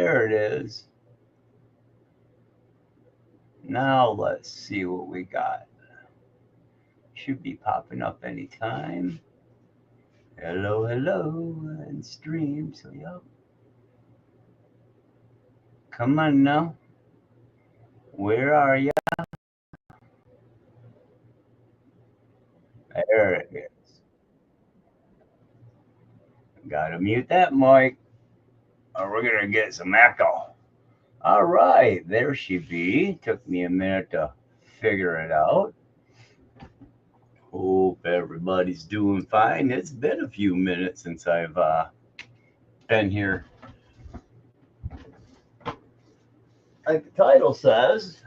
there it is. Now let's see what we got. Should be popping up anytime. Hello, and stream. So, yep. Come on now. Where are ya? There it is. Gotta mute that mic, or we're gonna get some echo. All right, there she be. Took me a minute to figure it out. Hope everybody's doing fine. It's been a few minutes since I've been here. Like the title says,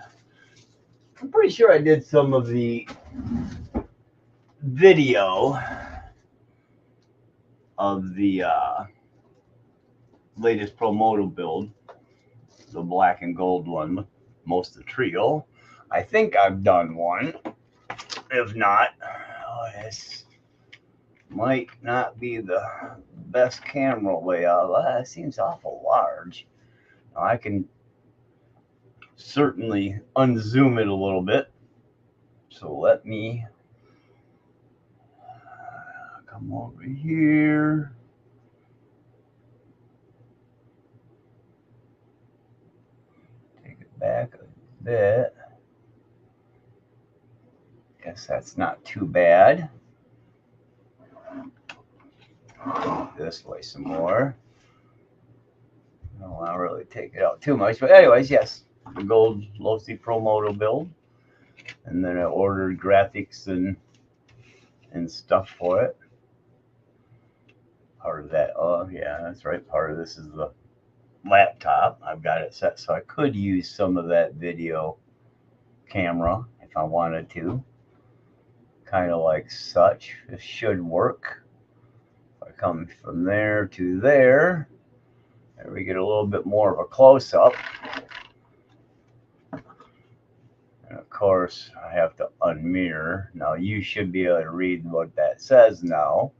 I'm pretty sure I did some of the video of the latest Promoto build, the black and gold one, most of the trio. I think I've done one. If not, this might not be the best camera layout. That seems awful large. I can certainly unzoom it a little bit. So let me come over here. Take it back a bit. Guess that's not too bad. This way some more. I don't want to really take it out too much, but anyways, yes, the gold LOSI Promoto build, and then I ordered graphics and stuff for it. Part of that, oh yeah, that's right. Part of this is the laptop. I've got it set so I could use some of that video camera if I wanted to. Kind of like such. This should work. If I come from there to there, and we get a little bit more of a close-up. And of course, I have to unmirror. Now you should be able to read what that says now.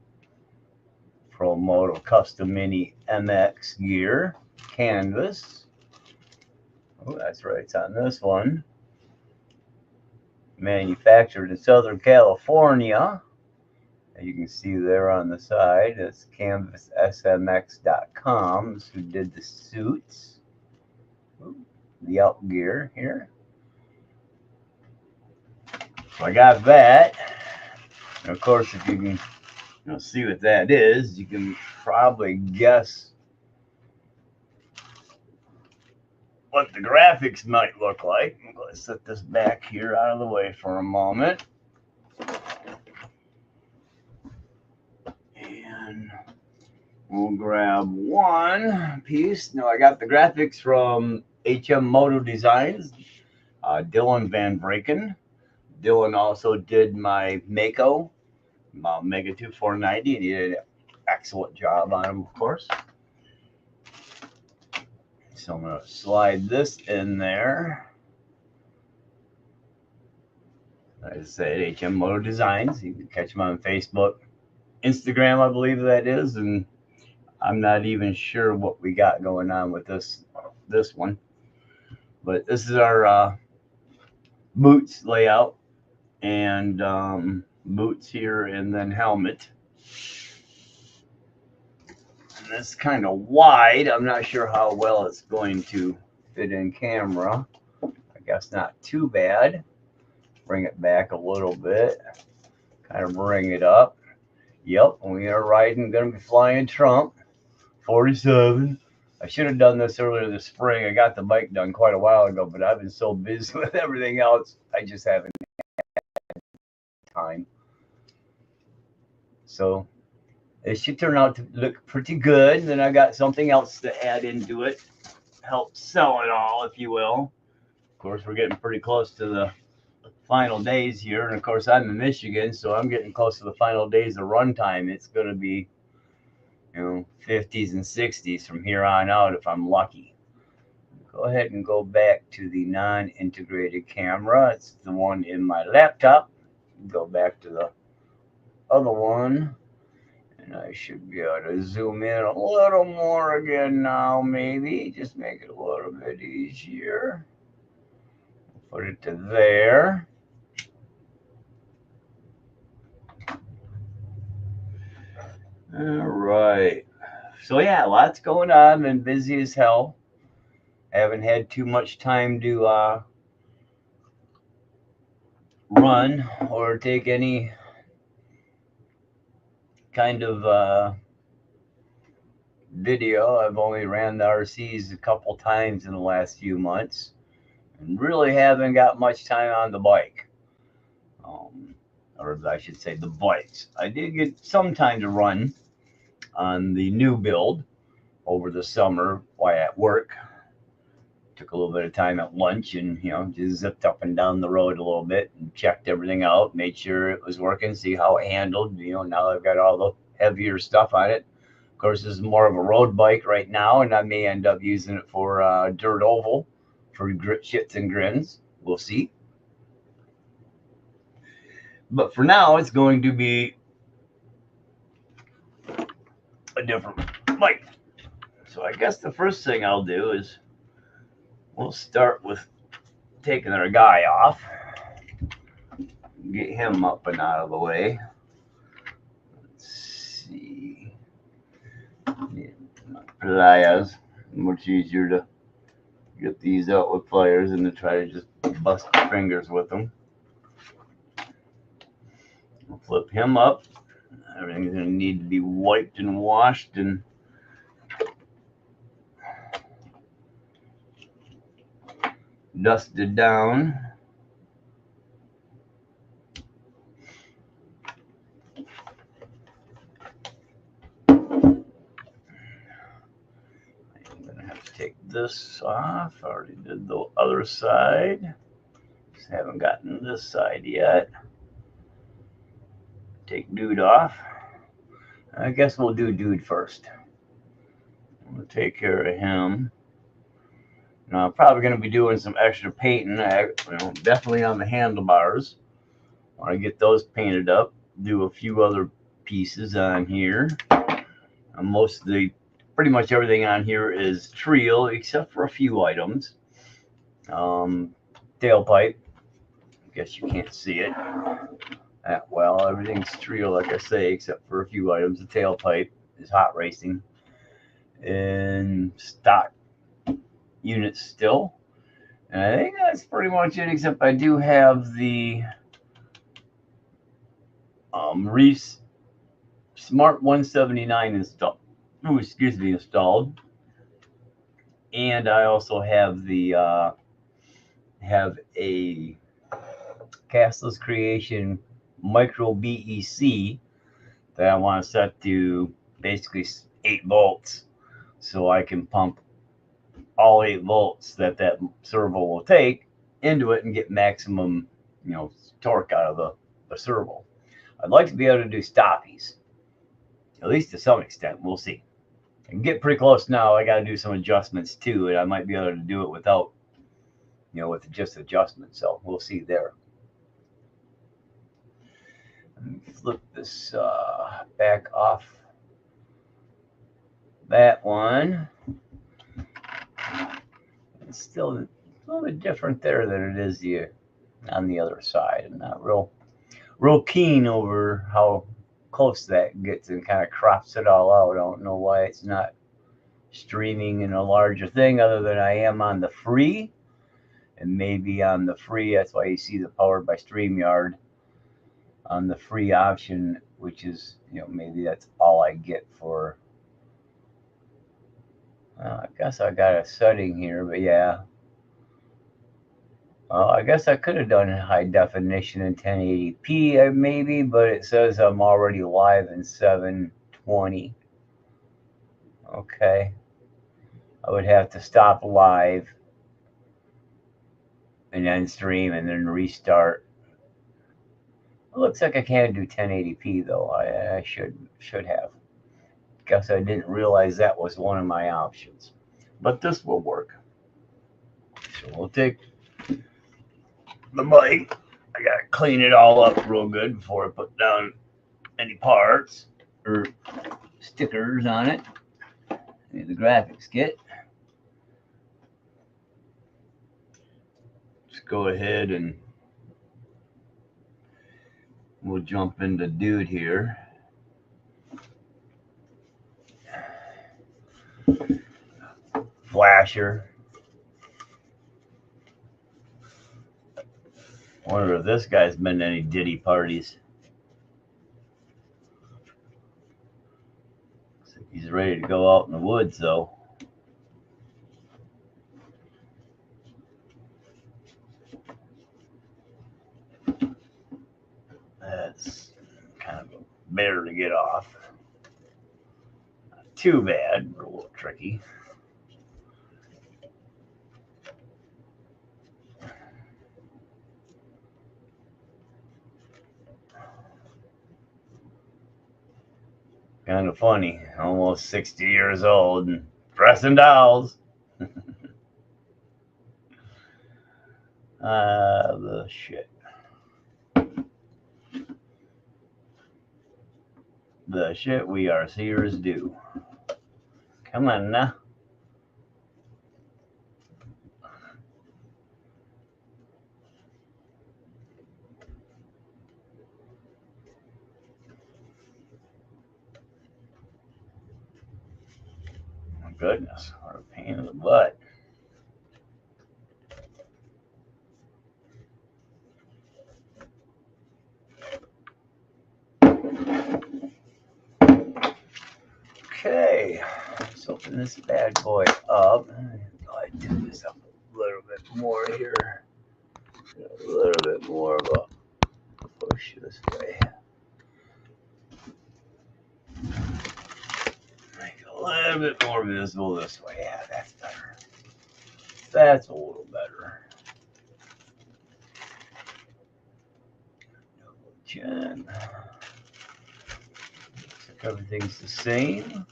Promoto Custom Mini MX Gear Canvas. Oh, that's right. It's on this one. Manufactured in Southern California. As you can see there on the side, it's canvassmx.com. This who did the suits. Ooh, the out gear here. So I got that. And of course, if you can see what that is, you can probably guess what the graphics might look like. Let's set this back here out of the way for a moment. And we'll grab one piece. Now I got the graphics from HM Moto Designs, Dylan Van Braken. Dylan also did my Mako, Mega 2490, and he did an excellent job on them, of course. So I'm going to slide this in there. Like I said, HM Moto Designs. You can catch them on Facebook, Instagram, I believe that is, and I'm not even sure what we got going on with this one. But this is our boots layout, and boots here, and then helmet. And it's kind of wide. I'm not sure how well it's going to fit in camera. I guess not too bad. Bring it back a little bit. Kind of bring it up. Yep, we are riding, going to be flying Trump 47. I should have done this earlier this spring. I got the bike done quite a while ago, but I've been so busy with everything else, I just haven't had time. So it should turn out to look pretty good. Then I got something else to add into it. Help sell it all, if you will. Of course, we're getting pretty close to the final days here. And of course, I'm in Michigan, so I'm getting close to the final days of runtime. It's going to be, 50s and 60s from here on out if I'm lucky. Go ahead and go back to the non-integrated camera. It's the one in my laptop. Go back to the other one. And I should be able to zoom in a little more again now, maybe. Just make it a little bit easier. Put it to there. All right. So yeah, lots going on. Been busy as hell. Haven't had too much time to run or take any kind of video. I've only ran the RCs a couple times in the last few months and really haven't got much time on the bike. Or I should say the bikes. I did get some time to run on the new build over the summer while at work. Took a little bit of time at lunch and, just zipped up and down the road a little bit and checked everything out, made sure it was working, see how it handled. Now I've got all the heavier stuff on it. Of course, this is more of a road bike right now, and I may end up using it for dirt oval for shits and grins. We'll see. But for now, it's going to be a different bike. So I guess the first thing I'll do is we'll start with taking our guy off. Get him up and out of the way. Let's see. Pliers. Much easier to get these out with pliers than to try to just bust your fingers with them. We'll flip him up. Everything's going to need to be wiped and washed and dusted down. I'm going to have to take this off. I already did the other side. Just haven't gotten this side yet. Take dude off. I guess we'll do dude first. We'll take care of him. Now I'm probably going to be doing some extra painting, definitely on the handlebars. Want to get those painted up. Do a few other pieces on here. Pretty much everything on here is Trio, except for a few items. Tailpipe. I guess you can't see it that well. Everything's Trio, like I say, except for a few items. The tailpipe is hot racing and stock units still. And I think that's pretty much it, except I do have the Reef's Smart 179 installed. Installed. And I also have the have a Castless Creation Micro BEC that I want to set to basically 8 volts, so I can pump all 8 volts that servo will take into it and get maximum, torque out of the servo. I'd like to be able to do stoppies, at least to some extent. We'll see. I can get pretty close now. I got to do some adjustments too, and I might be able to do it without, with just adjustments. So we'll see there. Let me flip this back off that one. It's still a little bit different there than it is on the other side. I'm not real keen over how close that gets and kind of crops it all out. I don't know why it's not streaming in a larger thing other than I am on the free. And maybe on the free, that's why you see the Powered by StreamYard on the free option, which is, maybe that's all I get for. I guess I got a setting here, but yeah. I guess I could have done high definition in 1080p maybe, but it says I'm already live in 720. Okay. I would have to stop live and then stream and then restart. It looks like I can't do 1080p though. I should have. Guess I didn't realize that was one of my options. But this will work. So we'll take the bike. I gotta clean it all up real good before I put down any parts. or stickers on it. Here's the graphics kit. Let's go ahead and we'll jump into dude here. Flasher. Wonder if this guy's been to any Diddy parties. Looks like he's ready to go out in the woods though. That's kind of a bear to get off. Not too bad, but a little tricky. Kind of funny, almost 60 years old and dressing dolls. The shit. The shit we are seers do. Come on now. My goodness, what a pain in the butt. Okay, let's open this bad boy up. I'll do this up a little bit more here. A little bit more of a push this way. Make it a little bit more visible this way. Yeah, that's better. That's a little better. Double chin. Looks like everything's the same.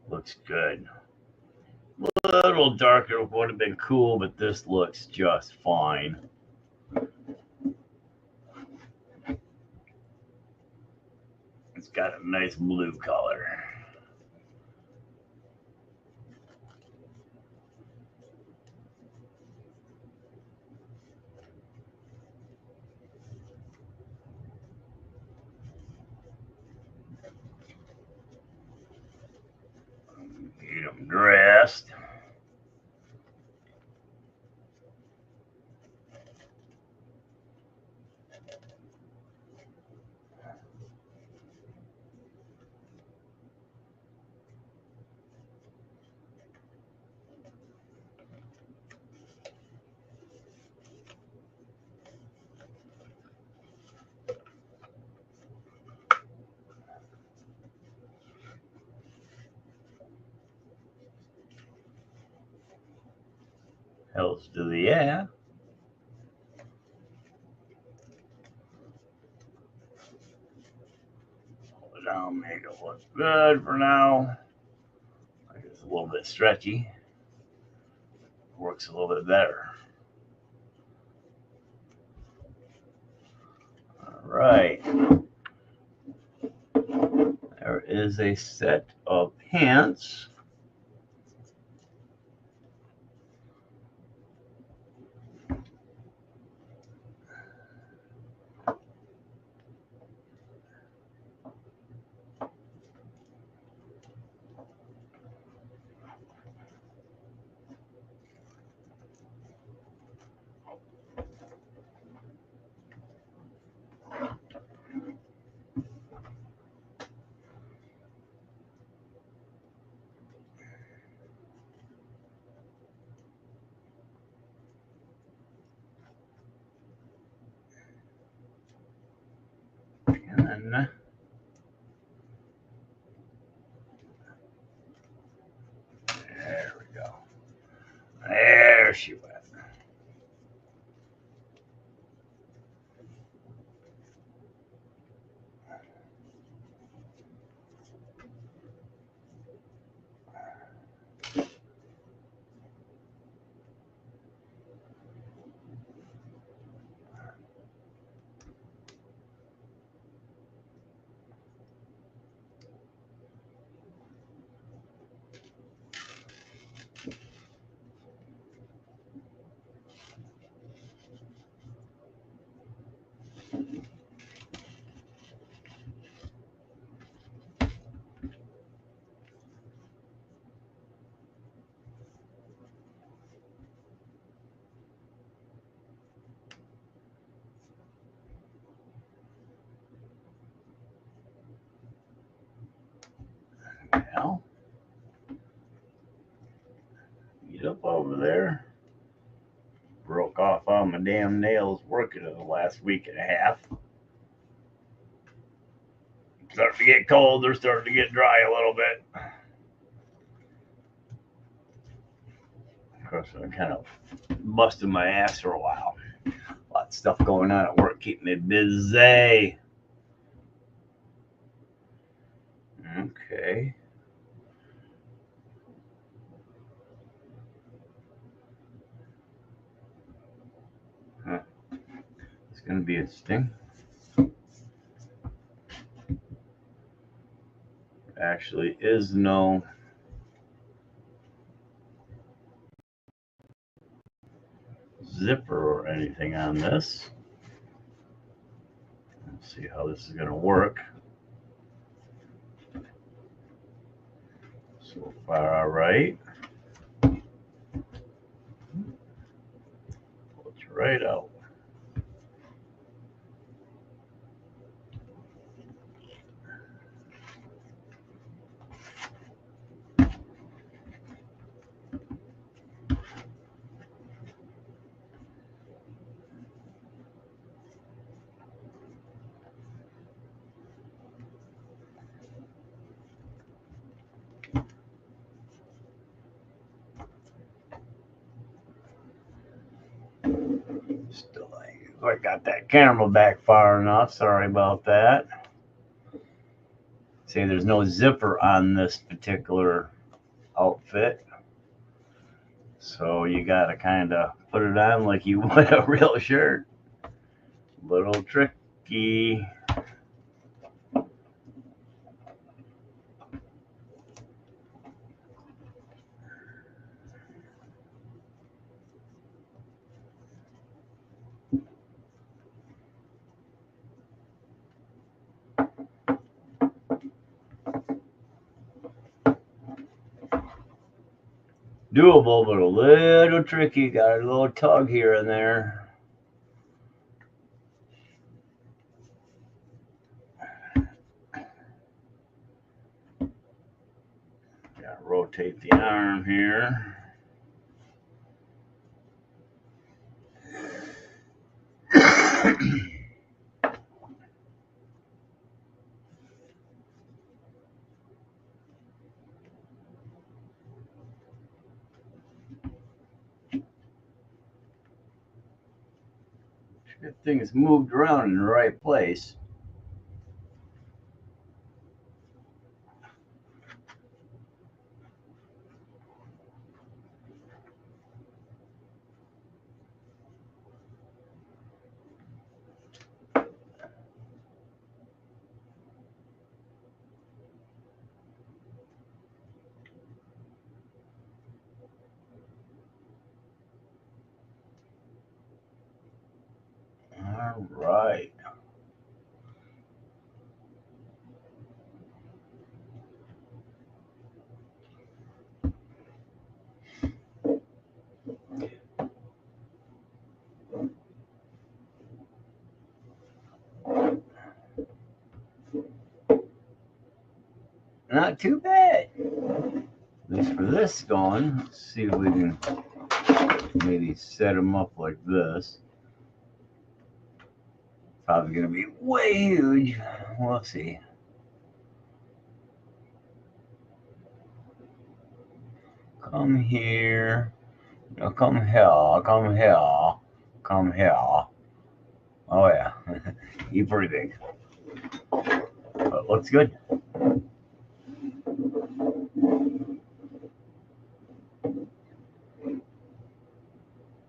Looks good. A little darker would have been cool, but this looks just fine. It's got a nice blue color. Get them dressed. Hells to the yeah. Hold it down, make it look good for now. It's a little bit stretchy. Works a little bit better. All right. There is a set of pants. And there we go. There she went. Well, get up over there. Broke off all my damn nails working in the last week and a half. Starting to get cold, they're starting to get dry a little bit. Of course, I'm kind of busting my ass for a while. A lot of stuff going on at work, keeping me busy. Okay. Huh. It's going to be interesting. Actually is no zipper or anything on this. Let's see how this is going to work. So far, all right. Pull it right out. Still, I got that camera back far enough. Sorry about that. See, there's no zipper on this particular outfit. So you got to kind of put it on like you would a real shirt. Little tricky. Doable, but a little tricky. Got a little tug here and there. Got to rotate the arm here. Good thing it's moved around in the right place. All right. Not too bad. At least for this going. Let's see if we can maybe set them up like this. Probably going to be way huge. We'll see. Come here. No, come here. Come here. Come here. Oh, yeah. You're pretty big. But looks good.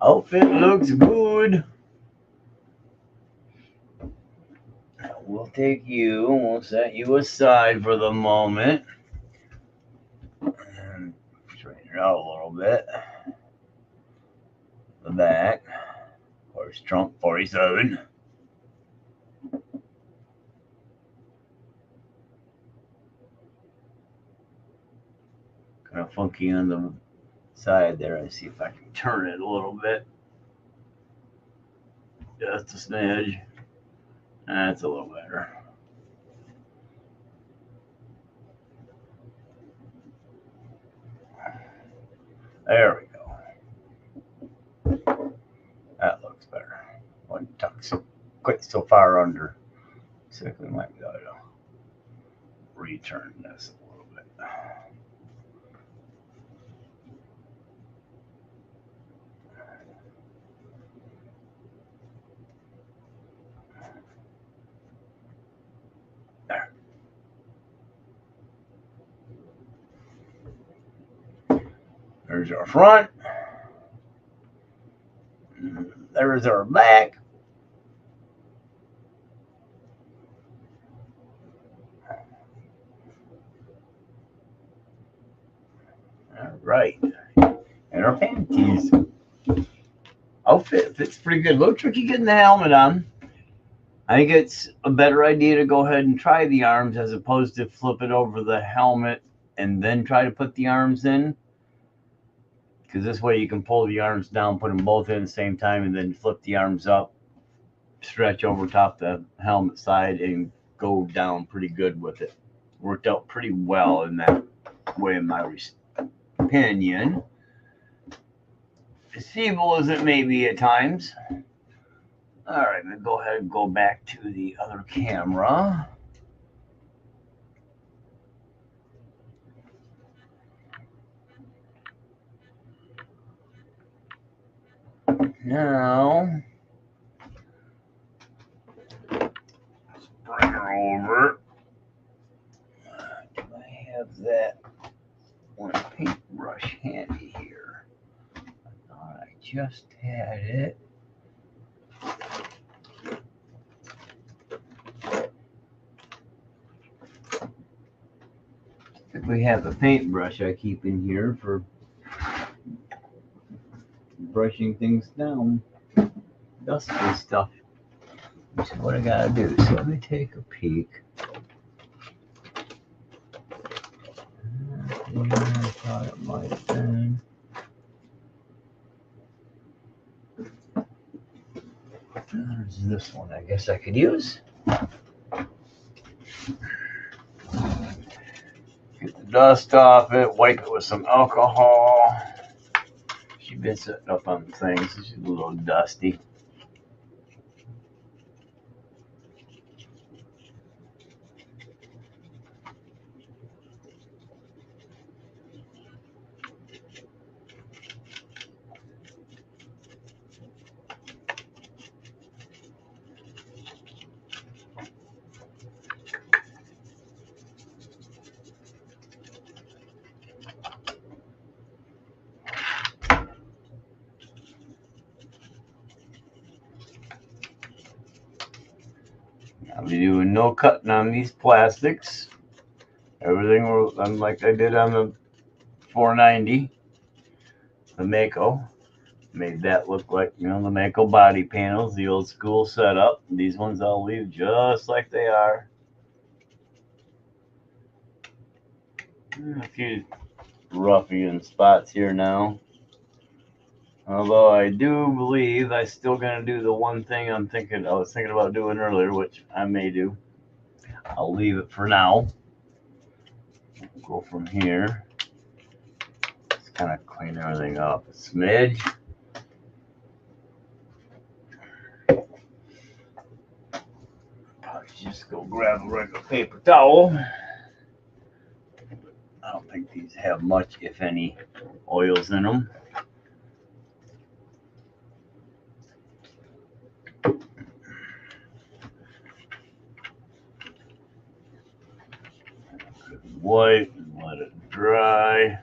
Outfit looks good. We'll take you and we'll set you aside for the moment. And straighten it out a little bit. The back. Horse trunk 47. Kind of funky on the side there. Let's see if I can turn it a little bit. Just a smidge. That's a little better. There we go. That looks better. One tucks quite so far under. So we might be able to return this a little bit. There. There's our front. There's our back. All right. And our panties. Outfit fits pretty good. A little tricky getting the helmet on. I think it's a better idea to go ahead and try the arms as opposed to flip it over the helmet and then try to put the arms in. Because this way you can pull the arms down, put them both in at the same time, and then flip the arms up, stretch over top the helmet side, and go down pretty good with it. Worked out pretty well in that way, in my opinion. As feeble as it may be at times. All right, I'm going to go ahead and go back to the other camera. Now, let's bring her over. Do I have that one paintbrush handy here? I thought I just had it. If we have a paintbrush I keep in here for brushing things down, dusty stuff. Which is what I gotta do. So let me take a peek. I thought it might have been. There's this one I guess I could use. Get the dust off it, wipe it with some alcohol. She's been sitting up on things, so she's a little dusty. I'll be doing no cutting on these plastics. Everything will, like I did on the 490, the Mako. Made that look like, the Mako body panels, the old school setup. These ones I'll leave just like they are. A few ruffian spots here now. Although I do believe I'm still going to do the one thing I was thinking about doing earlier, which I may do. I'll leave it for now. Go from here. Just kind of clean everything up a smidge. Probably just go grab a regular paper towel. I don't think these have much, if any, oils in them. Wipe and let it dry.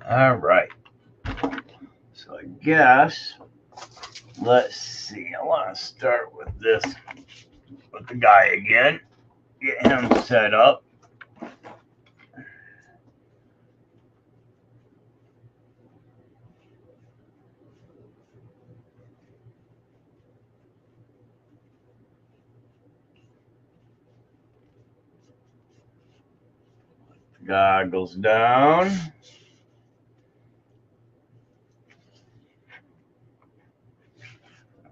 All right. So I guess, let's see. I want to start with this, with the guy again. Get him set up. Goggles down.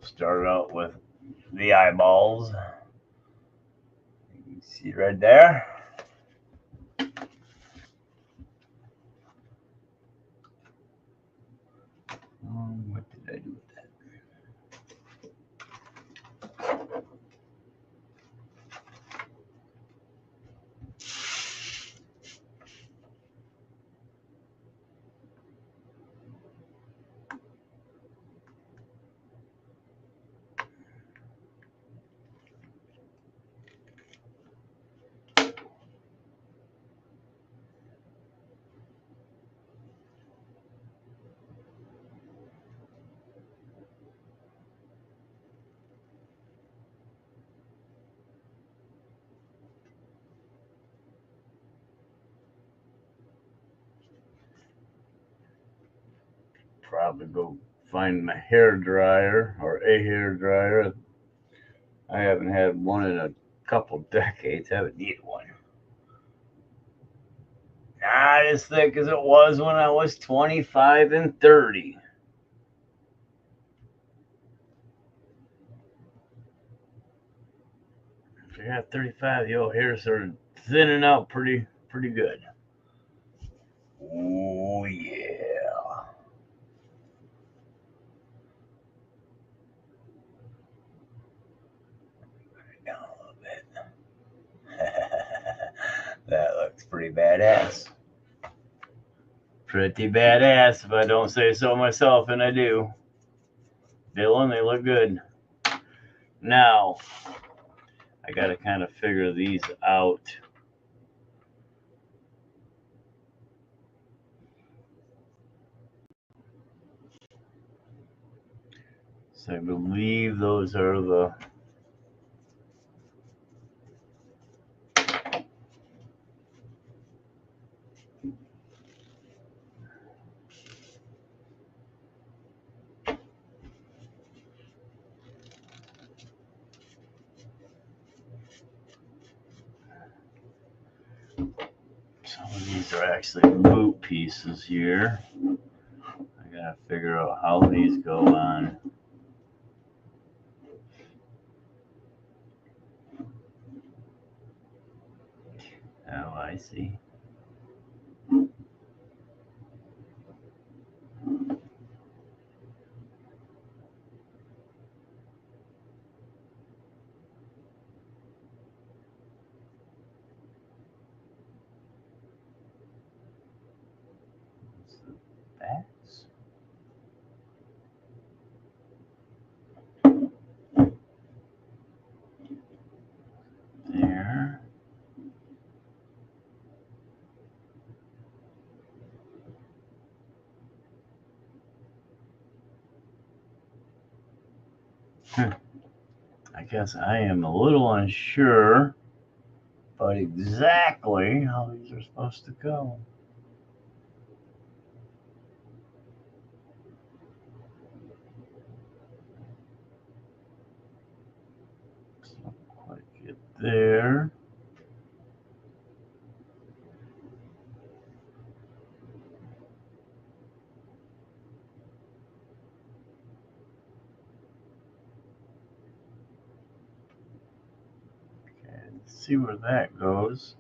Start out with the eyeballs. You can see right there. What did I do with that? Probably go find my hair dryer, or a hair dryer. I haven't had one in a couple decades. I haven't needed one. Not as thick as it was when I was 25 and 30. If you're at 35, your hair started thinning out pretty good. Oh yeah. Down a little bit. That looks pretty badass. Pretty badass, if I don't say so myself, and I do. Dylan, they look good. Now, I gotta kind of figure these out. So I believe those are the some of these are actually boot pieces here. I gotta figure out how these go on. Oh, I see. Backs. There. I guess I am a little unsure about exactly how these are supposed to go. Don't quite get there. Okay, let's see where that goes.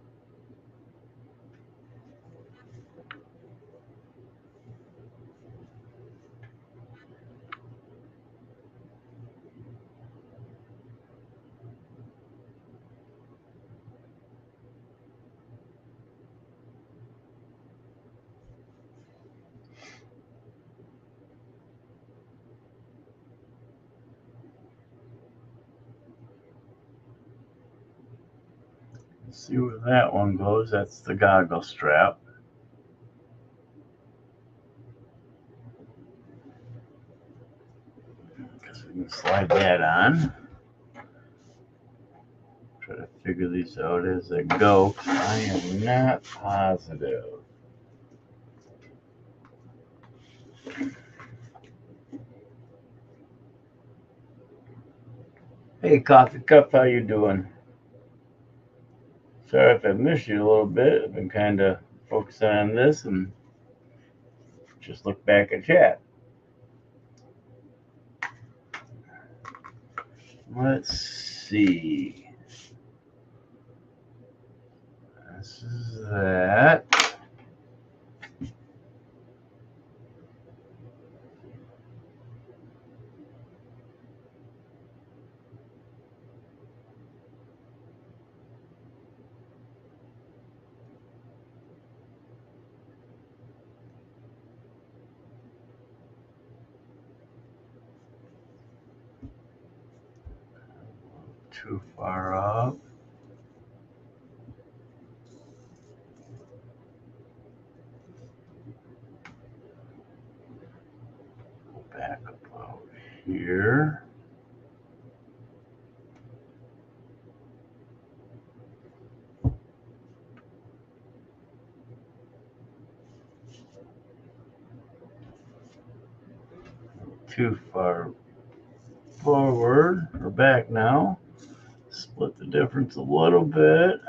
Let's see where that one goes. That's the goggle strap. Slide that on. Try to figure these out as I go. I am not positive. Hey, Coffee Cup, how you doing? Sorry if I missed you a little bit. I've been kind of focusing on this and just look back at chat. Let's see. This is that. Too far up. Go back about here. Too far forward or back now. Split the difference a little bit.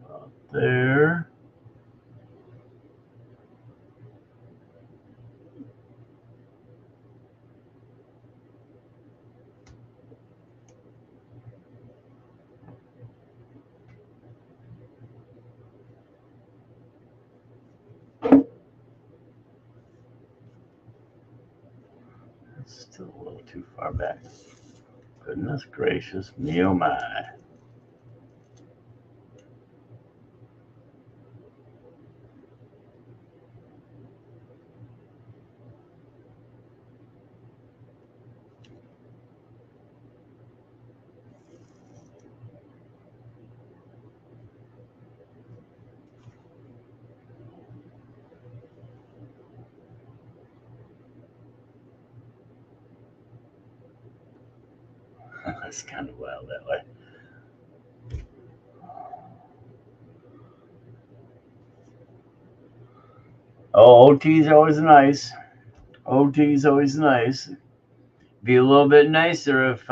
About there. Still a little too far back. Goodness gracious me, oh my. That's kind of wild that way. Oh, OT's always nice. OT's always nice. Be a little bit nicer if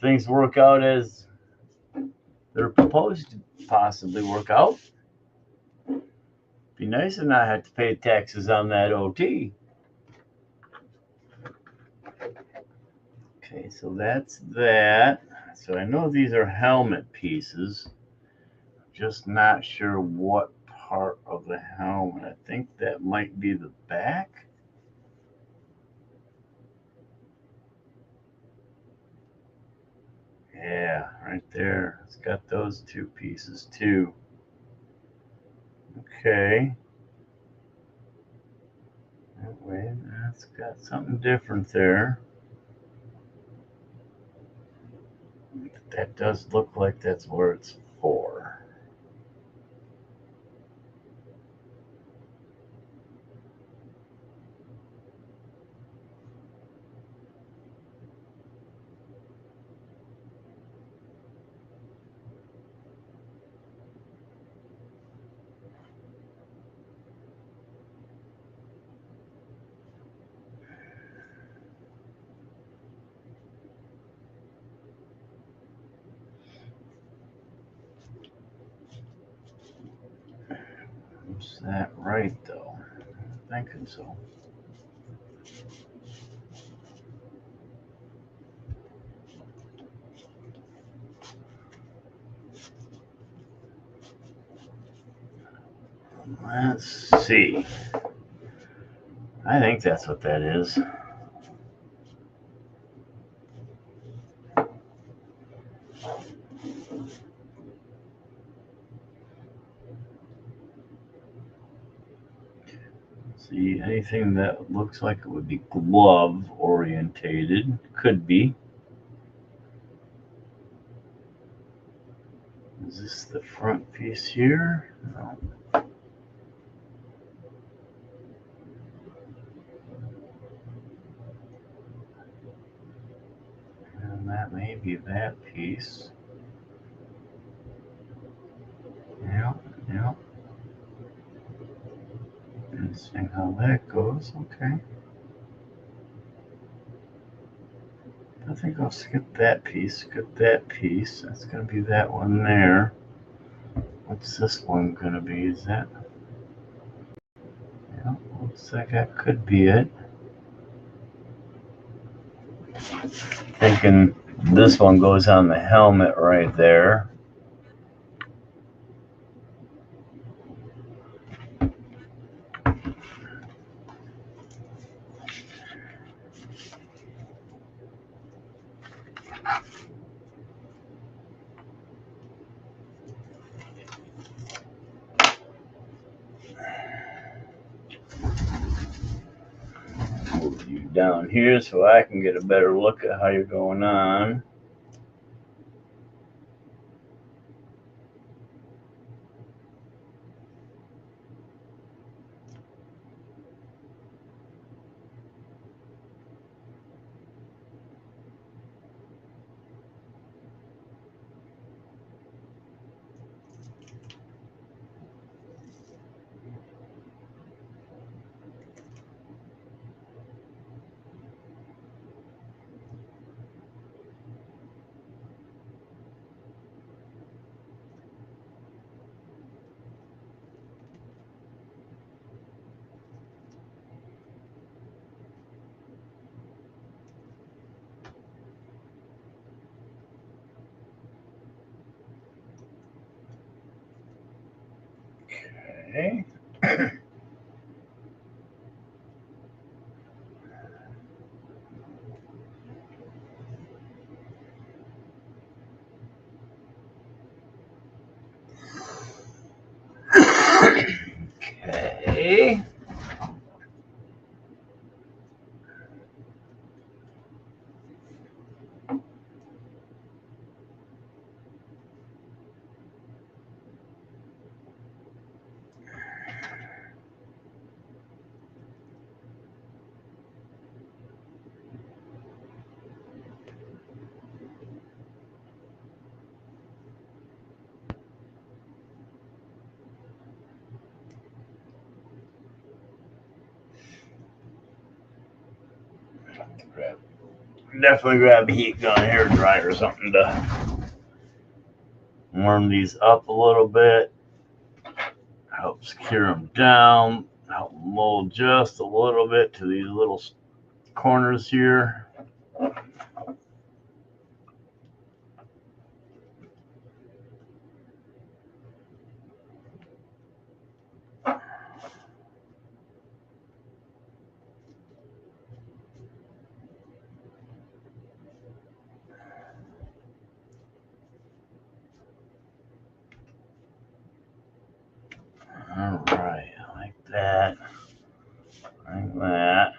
things work out as they're proposed to possibly work out. Be nice to not have to pay taxes on that OT. Okay, so that's that. So I know these are helmet pieces. Just not sure what part of the helmet. I think that might be the back. Yeah, right there. It's got those two pieces too. Okay. Wait, that's got something different there. That does look like that's where it's for. Is that right though? I'm thinking so. Let's see. I think that's what that is. See, anything that looks like it would be glove orientated could be. Is this the front piece here? No. that may be that piece. Yeah, yeah. And see how that goes. Okay. I think I'll skip that piece. Skip that piece. That's going to be that one there. What's this one going to be? Is that? Yeah, looks like that could be it. Thinking this one goes on the helmet right there. Move you down here so I can get a better look at how you're going on. Okay. Okay. Definitely grab a heat gun, hair dryer, or something to warm these up a little bit. Help secure them down. Help mold just a little bit to these little corners here. All right, like that. Like that.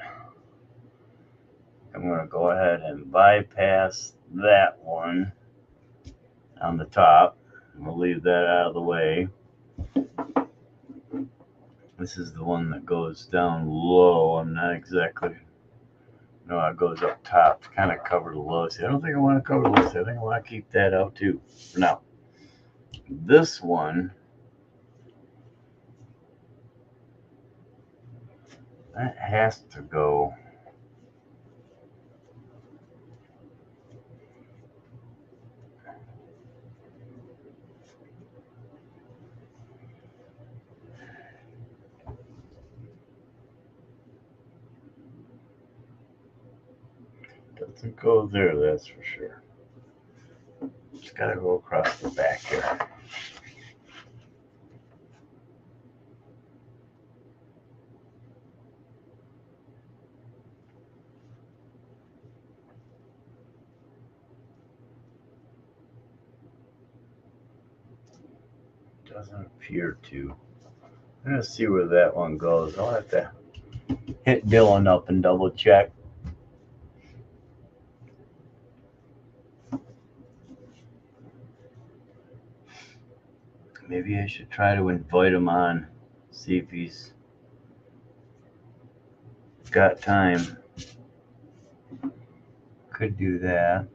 I'm going to go ahead and bypass that one on the top. We'll leave that out of the way. This is the one that goes down low. I'm not exactly. No, it goes up top to kind of cover the LOSI. I don't think I want to cover the LOSI. I think I want to keep that out too for now. This one, that has to go. Doesn't go there, that's for sure. Just gotta go across the back here. Doesn't appear to. I'm gonna see where that one goes. I'll have to hit Dylan up and double check. Maybe I should try to invite him on, see if he's got time. Could do that.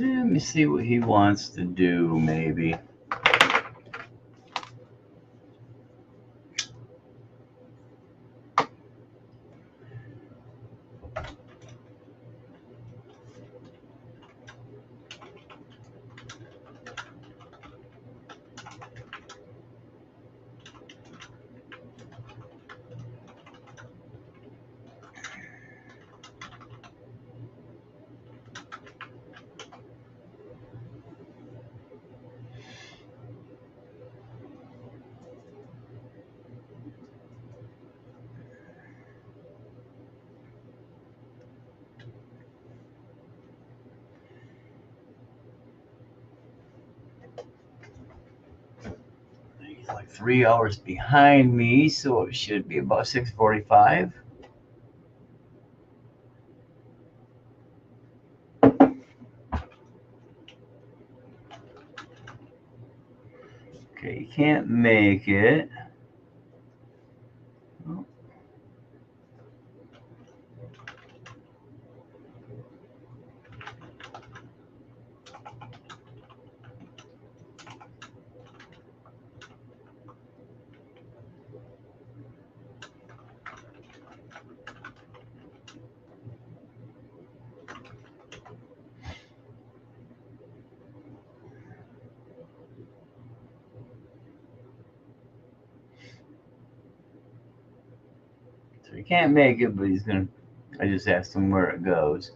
Let me see what he wants to do, maybe. He's like 3 hours behind me, so it should be about 6:45. Okay, you can't make it. So he can't make it, but he's gonna. I just asked him where it goes.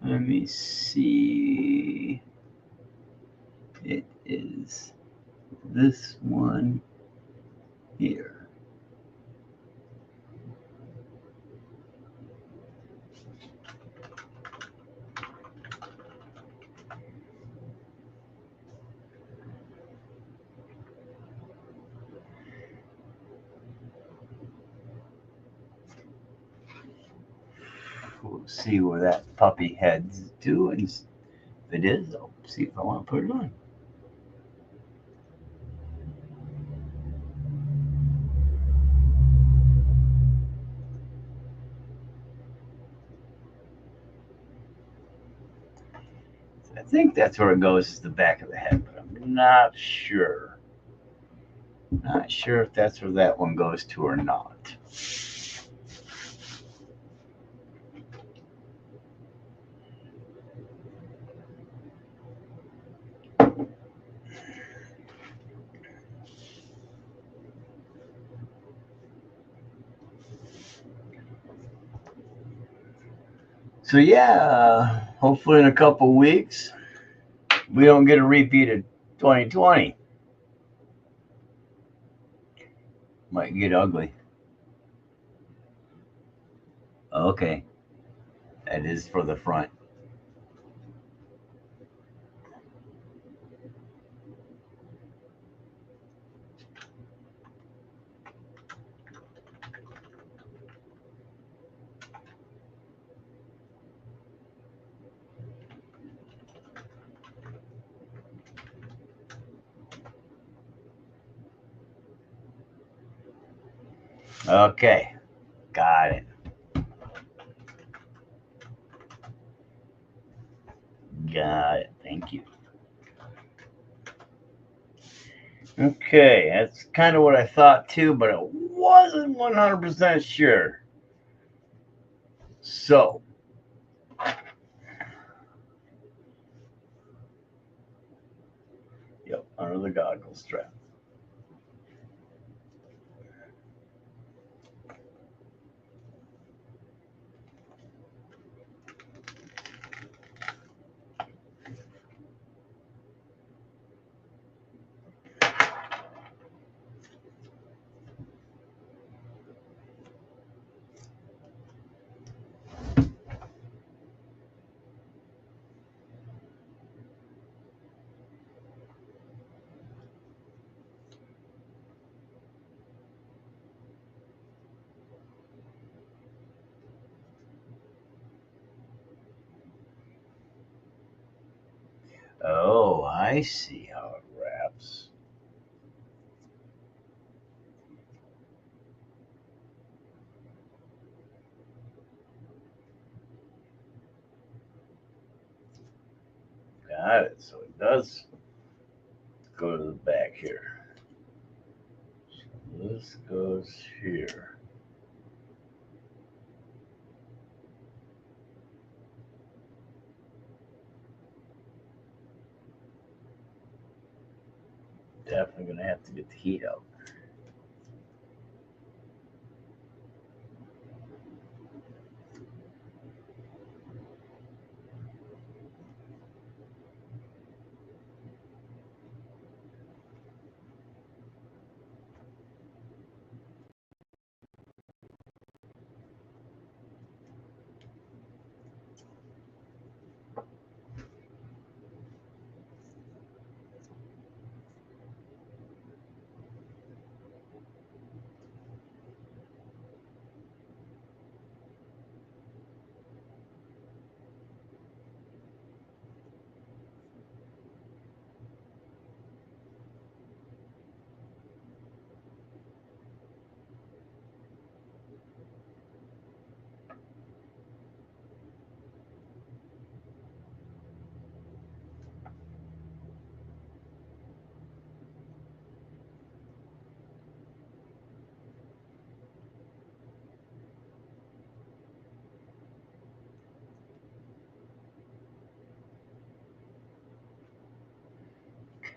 Let me see. It is this one here. We'll see where that puppy heads to, and if it is, I'll see if I want to put it on. I think that's where it goes, is the back of the head, but I'm not sure. Not sure if that's where that one goes to or not. So yeah, hopefully in a couple weeks we don't get a repeat of 2020. Might get ugly. Okay, that is for the front. Okay, got it. Got it. Thank you. Okay, that's kind of what I thought too, but it wasn't 100% sure. So, yep, under the goggle strap. Oh, I see how it wraps. Got it. So it does go to the back here. So this goes here. Definitely going to have to get the heat out.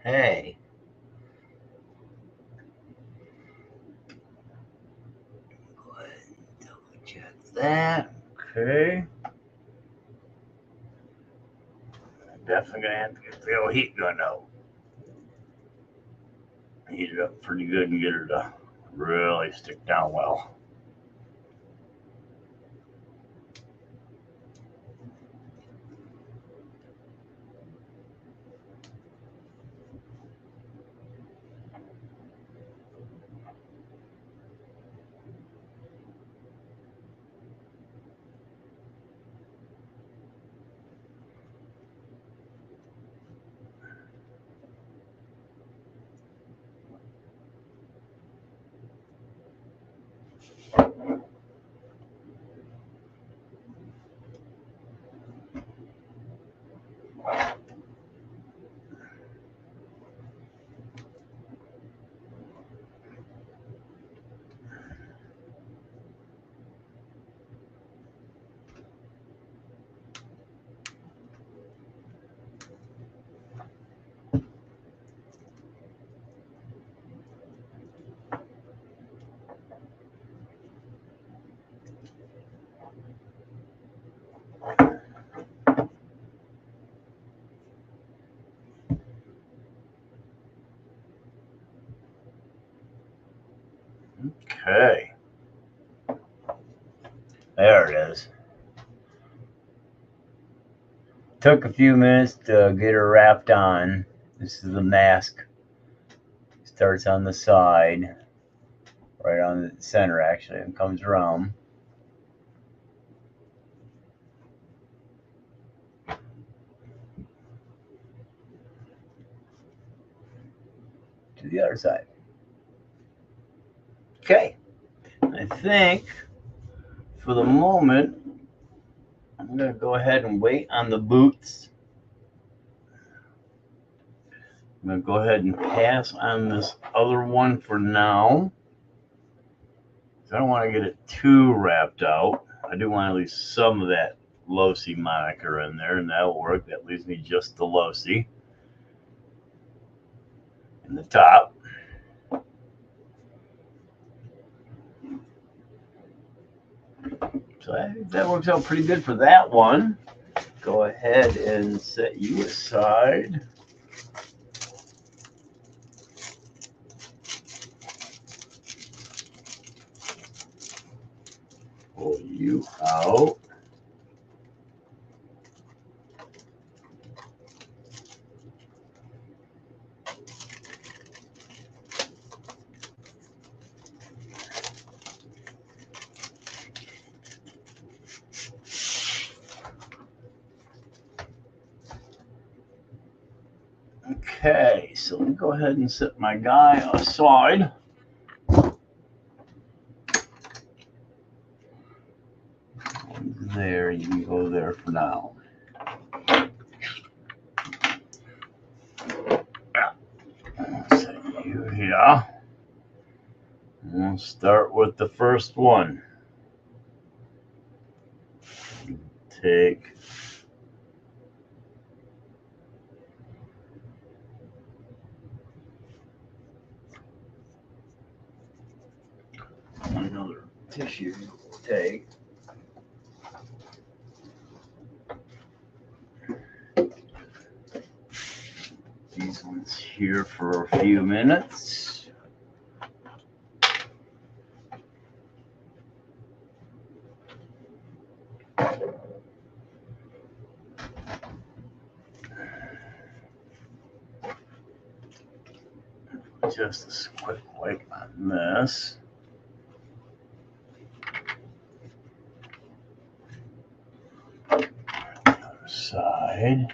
Okay. Go ahead and double check that. Okay. Definitely going to have to get the old heat gun out. Heat it up pretty good and get her to really stick down well. Okay. There it is. Took a few minutes to get her wrapped on. This is the mask. Starts on the side, right on the center actually, and comes around. To the other side. Okay. I think for the moment, I'm going to go ahead and wait on the boots. I'm going to go ahead and pass on this other one for now. I don't want to get it too wrapped out. I do want at least some of that LOSI moniker in there, and that'll work. That leaves me just the LOSI in the top. So I think that works out pretty good for that one. Go ahead and set you aside. Pull you out. Okay, so let me go ahead and set my guy aside. There, you can go there for now. Set you here. We'll start with the first one. Take another tissue. Take these ones here for a few minutes. Just a quick wipe on this. Other side.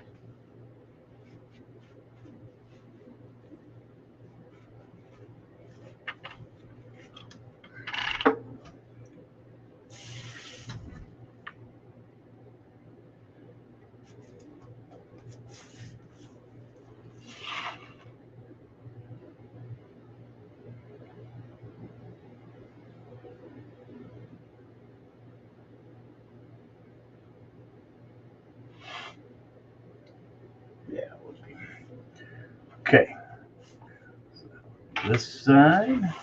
Yeah, would be. Okay. This side.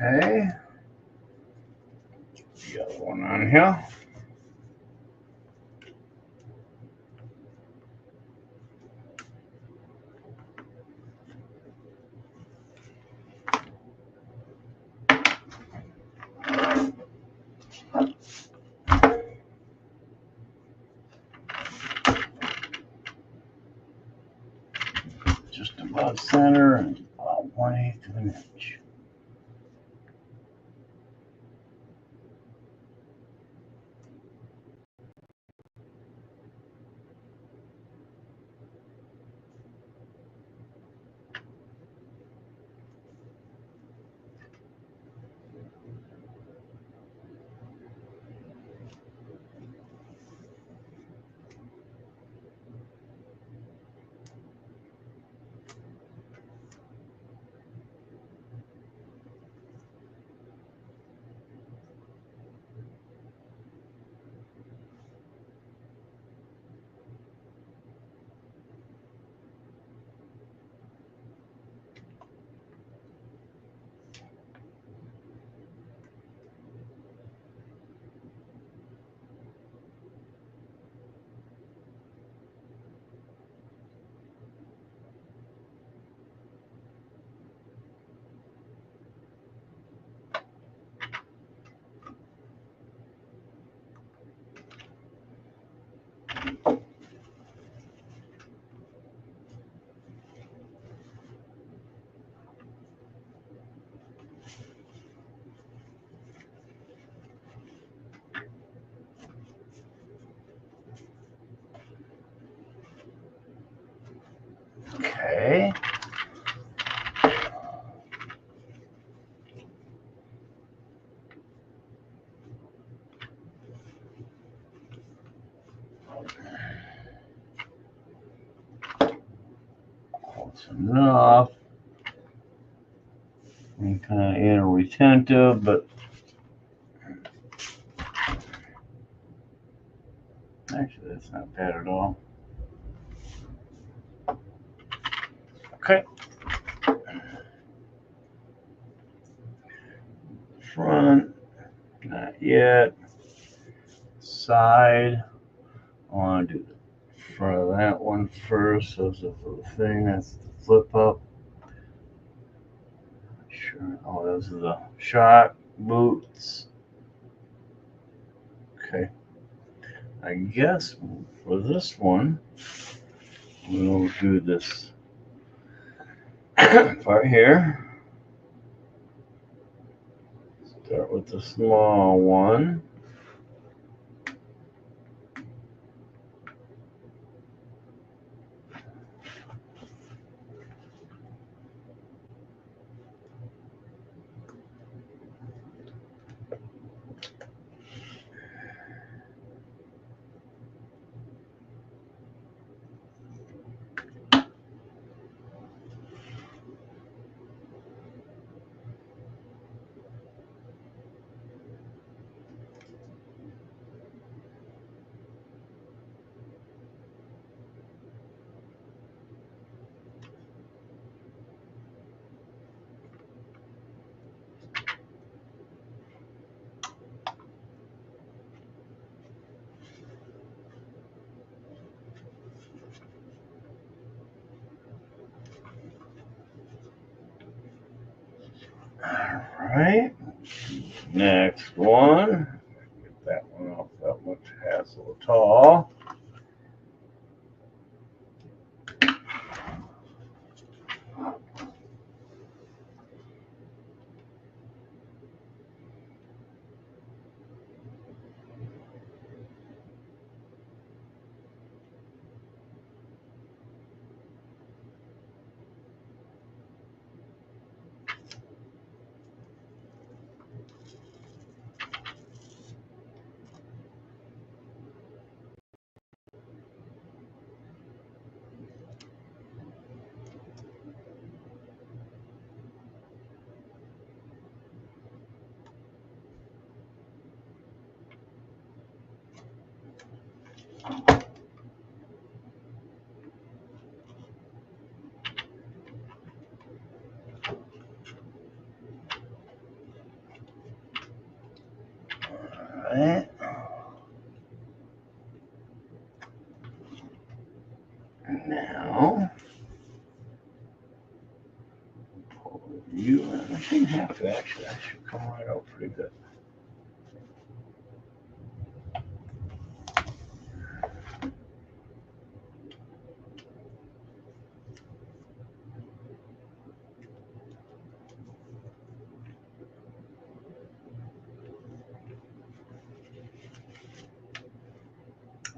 Okay. The other one on here. Just about center and about 1/8 of an inch. Okay. Close enough. And kind of inner retentive, but actually that's not bad at all. Okay. Front, not yet. Side, I want to do the front of that one first. So this is the thing, that's the flip up. Sure. Oh, those are the shock boots. Okay. I guess for this one, we'll do this part here. Start with the small one. Alright, next one. Get that one off that much hassle at all. Alright. Now, pull you in. I shouldn't have to actually. I should come right out pretty good.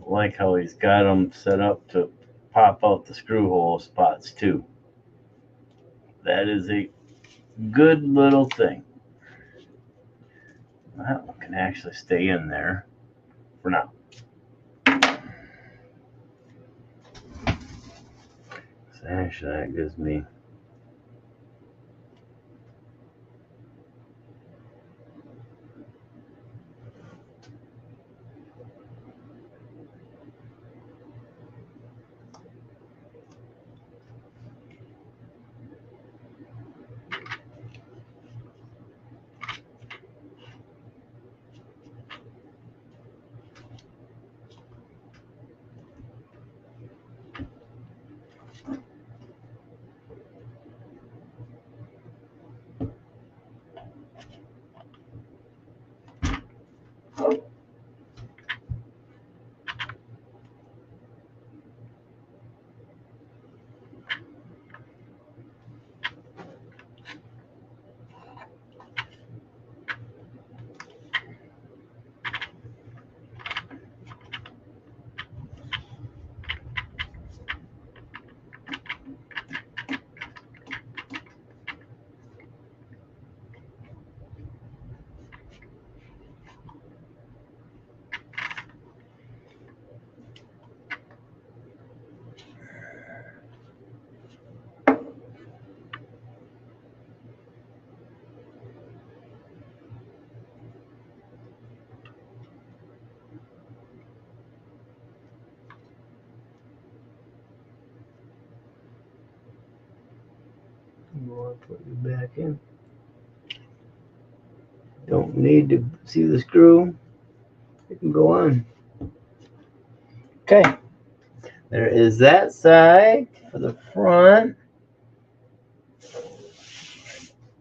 I like how he's got them set up to pop out the screw hole spots too. That is a good little thing. That one can actually stay in there for now. So actually, that gives me I'll put you back in. Don't need to see the screw. It can go on. Okay. There is that side for the front.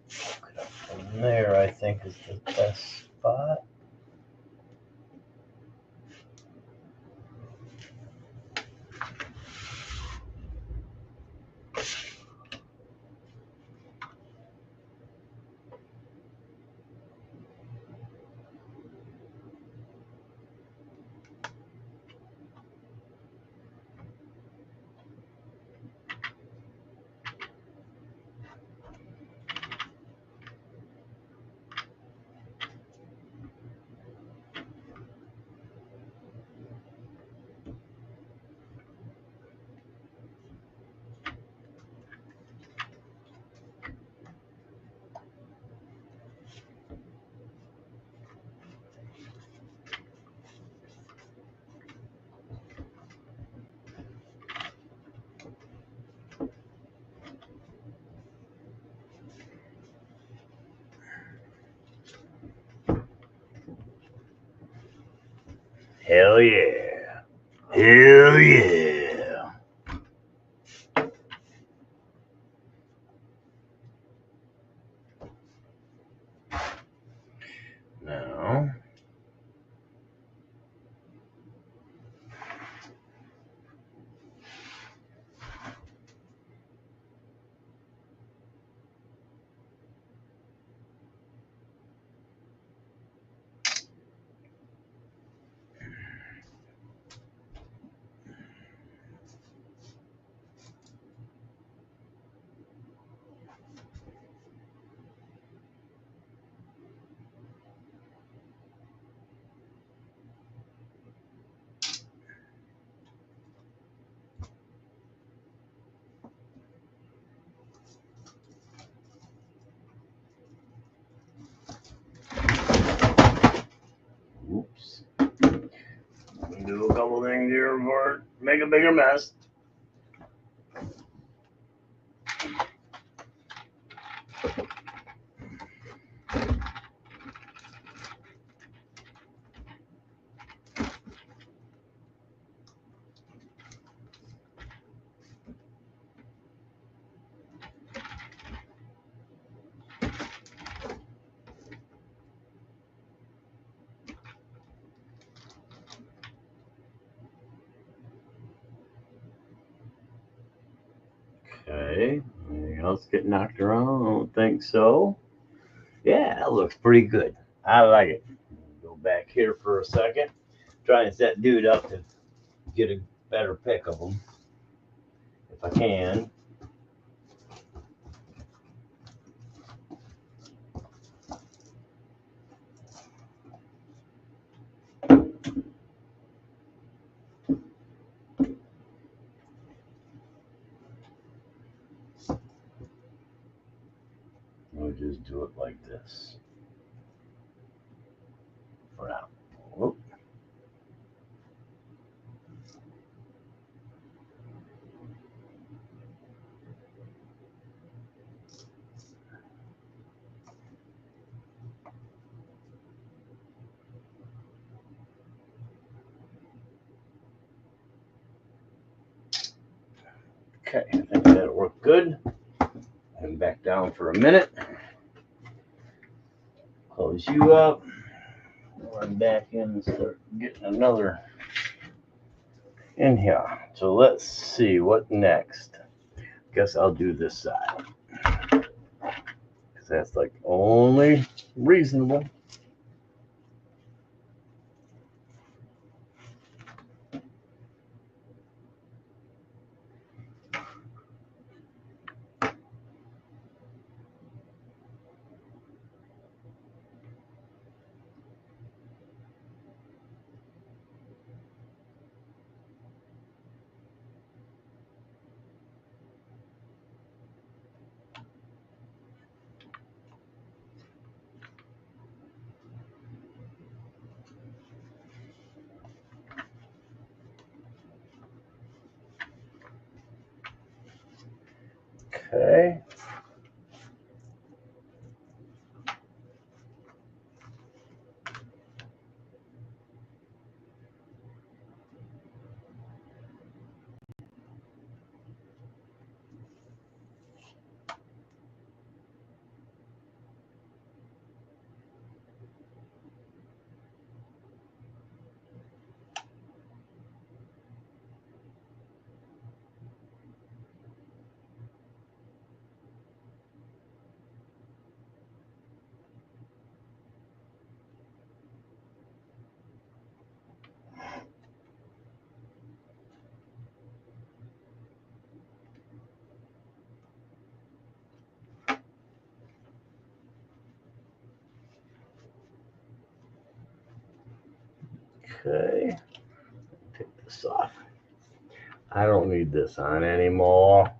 From there, I think, is the best spot. Hell yeah. Hell yeah. Now, oops. Do a couple things here before make a bigger mess. Okay, anything else get knocked around? I don't think so. Yeah, that looks pretty good. I like it. Go back here for a second. Try and set dude up to get a better pick of them if I can. We'll just do it like this for now. Whoop. Okay, I think that'll work good. And back down for a minute. Close you up. Run back in and start getting another in here. So let's see what next. Guess I'll do this side because that's like only reasonable. Okay. Okay, take this off. I don't need this on anymore.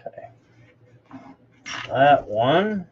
Okay, that one.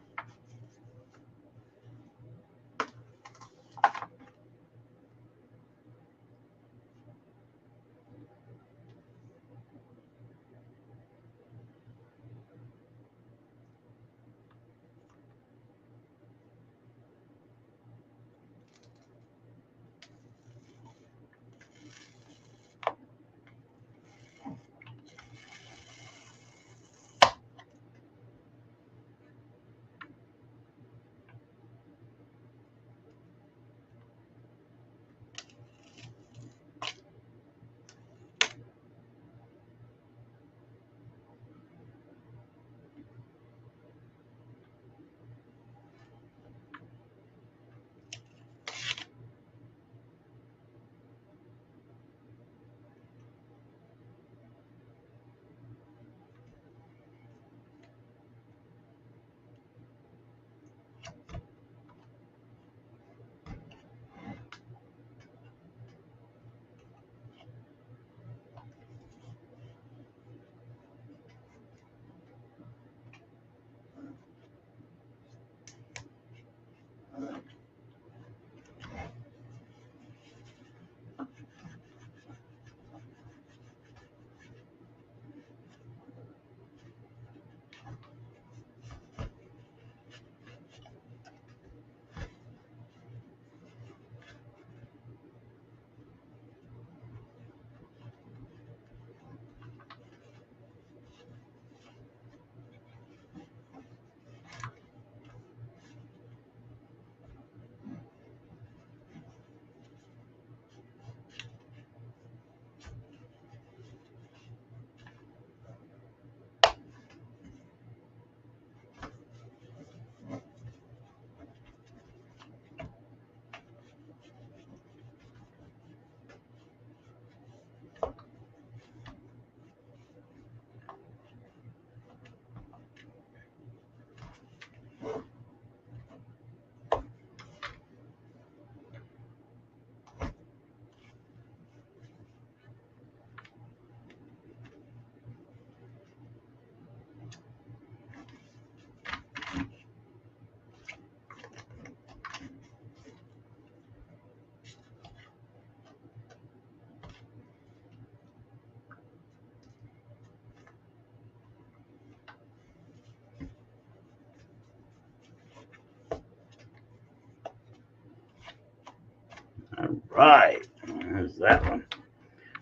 Right, there's that one.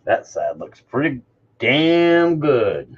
That side looks pretty damn good.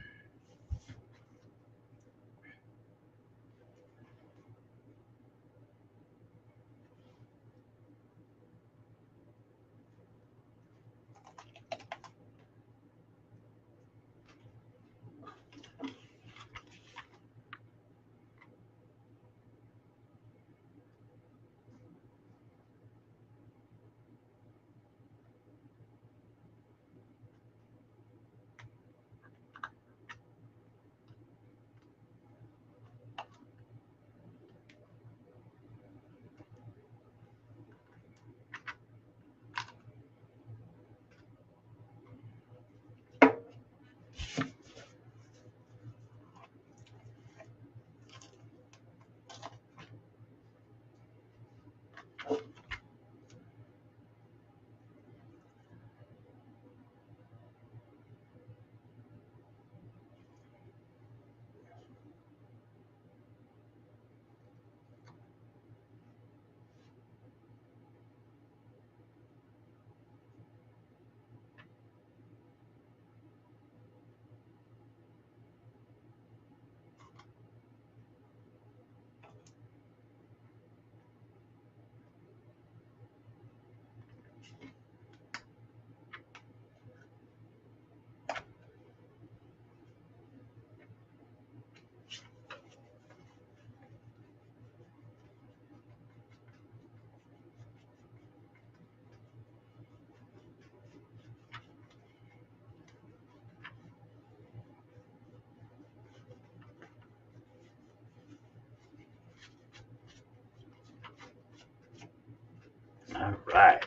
All right,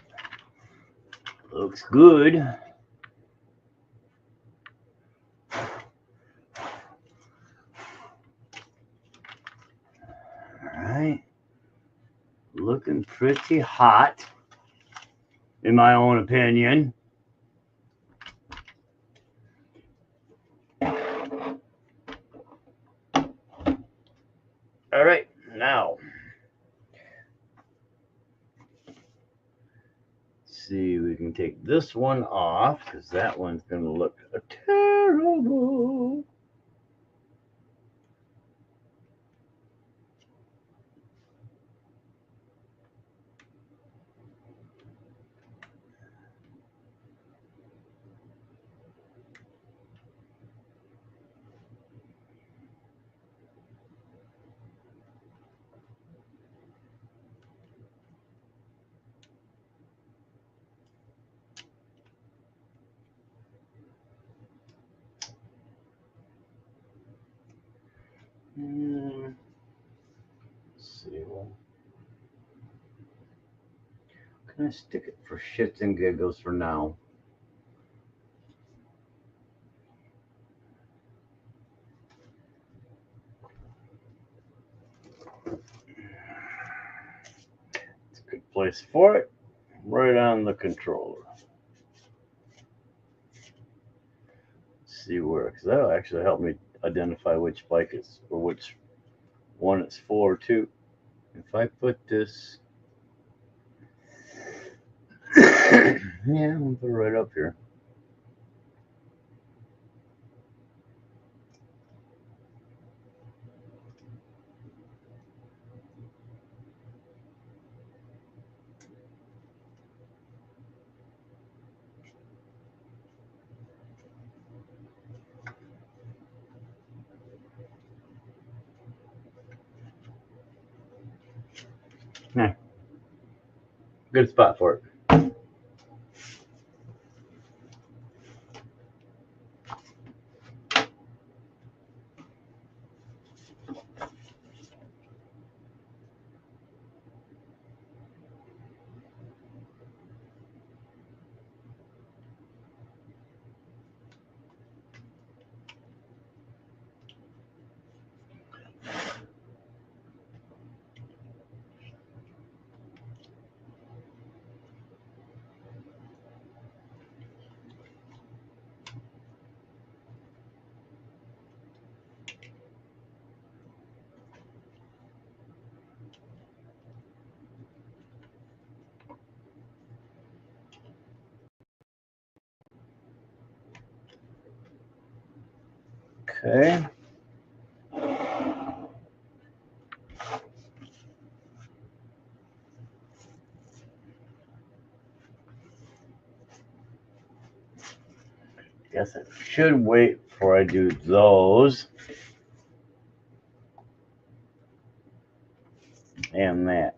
looks good. All right, looking pretty hot, in my own opinion. All right, now see, we can take this one off because that one's going to look terrible. Let's see, well, can I stick it for shits and giggles for now? It's a good place for it, right on the controller. Let's see where, because that'll actually help me identify which bike is, or which one it's for too. If I put this, yeah, I'll put it right up here. Yeah, good spot for it. Okay. Guess I should wait before I do those. And that.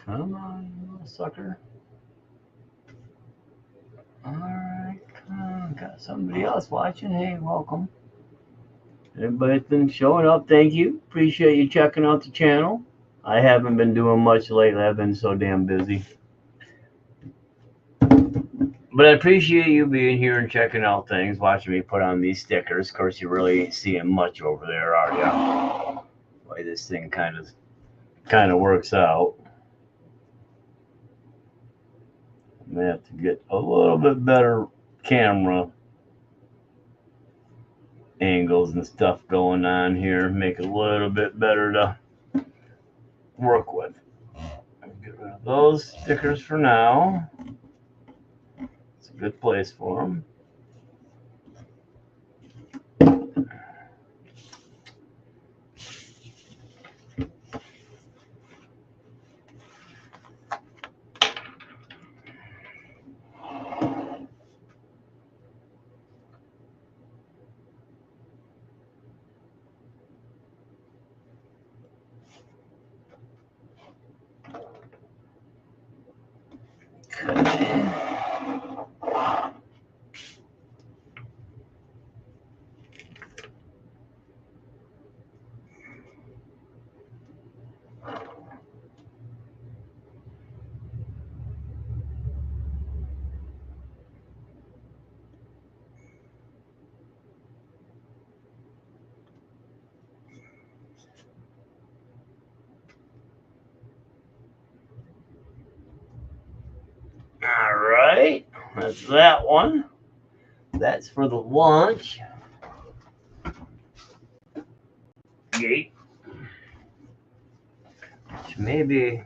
Come on, you little sucker. Alright, come on. Got somebody else watching. Hey, welcome. Everybody's been showing up. Thank you. Appreciate you checking out the channel. I haven't been doing much lately. I've been so damn busy. But I appreciate you being here and checking out things, watching me put on these stickers. Of course, you really ain't seeing much over there, are you? The way this thing kind of works out. I'm gonna have to get a little bit better camera angles and stuff going on here. Make it a little bit better to work with. Get rid of those stickers for now. It's a good place for them. All right, that's that one. That's for the launch gate. Which maybe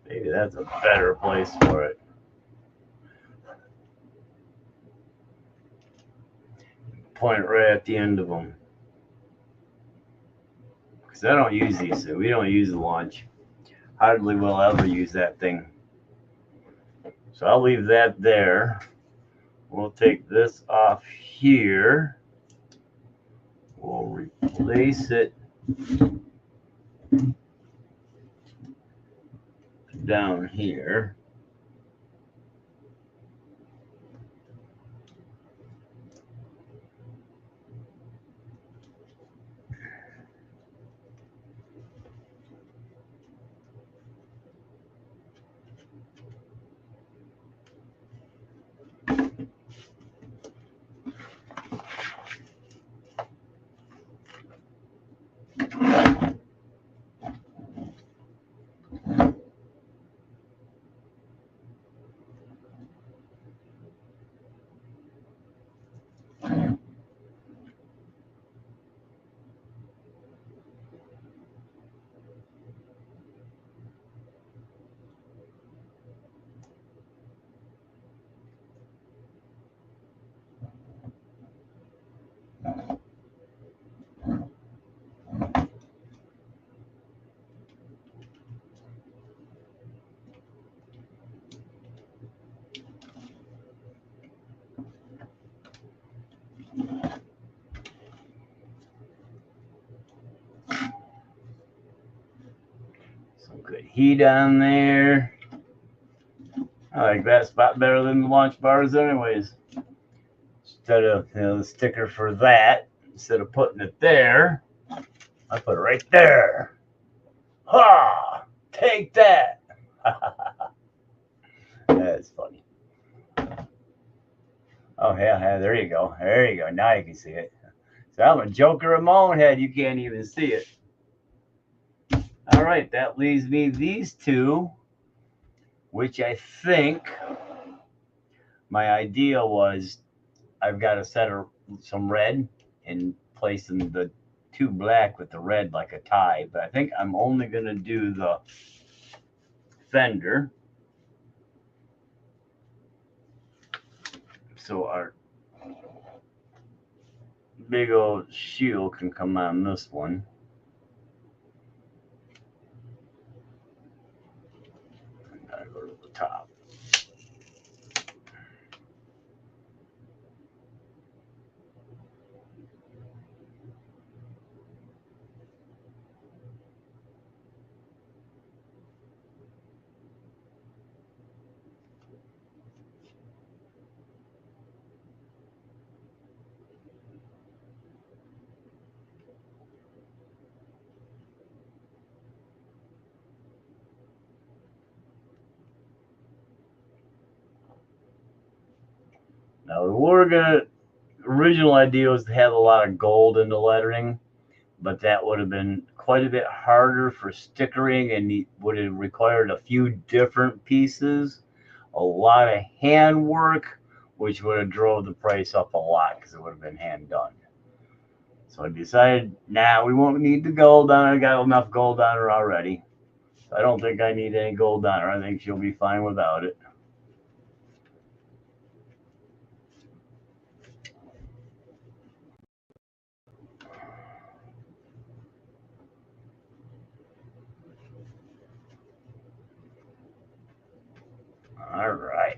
that's a better place for it. Point it right at the end of them. Because I don't use these. We don't use the launch. Hardly will ever use that thing. So I'll leave that there. We'll take this off here. We'll replace it down here. Good heat on there. I like that spot better than the launch bars anyways. Instead of the sticker for that, instead of putting it there, I put it right there. Ha! Take that! That's funny. Oh yeah, there you go. There you go. Now you can see it. So I'm a joker of my own head. You can't even see it. All right, that leaves me these two, which I think my idea was I've got to set some red and place the two black with the red like a tie. But I think I'm only going to do the fender. So our big old shield can come on this one. Gotta go to the top. Now original idea was to have a lot of gold in the lettering, but that would have been quite a bit harder for stickering and would have required a few different pieces, a lot of handwork, which would have drove the price up a lot because it would have been hand done. So I decided, nah, we won't need the gold on her. I got enough gold on her already. So I don't think I need any gold on her. I think she'll be fine without it. All right.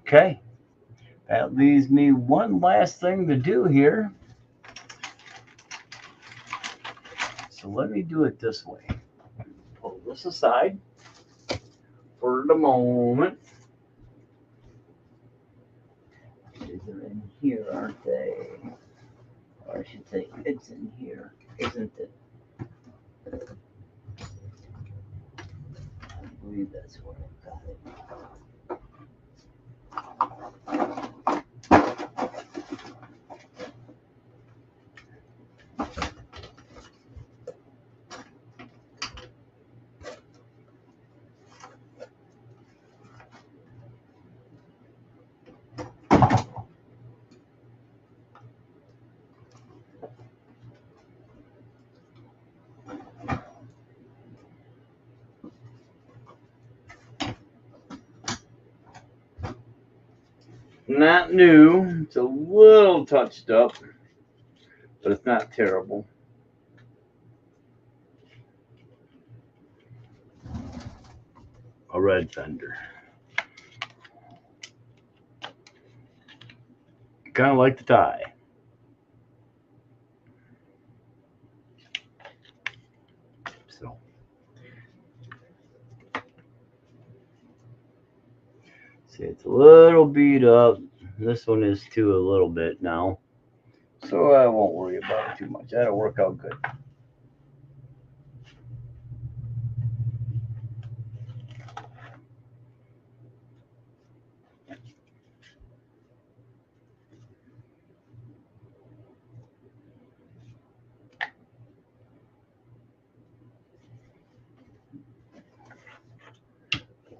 Okay. That leaves me one last thing to do here. So let me do it this way. Pull this aside for the moment. They're in here, aren't they? Or I should say, it's in here, isn't it? I believe that's where I got it. Not new. It's a little touched up, but it's not terrible. A red fender. Kind of like the tie. So, see, it's a little beat up. This one is too, a little bit now. So I won't worry about it too much. That'll work out good.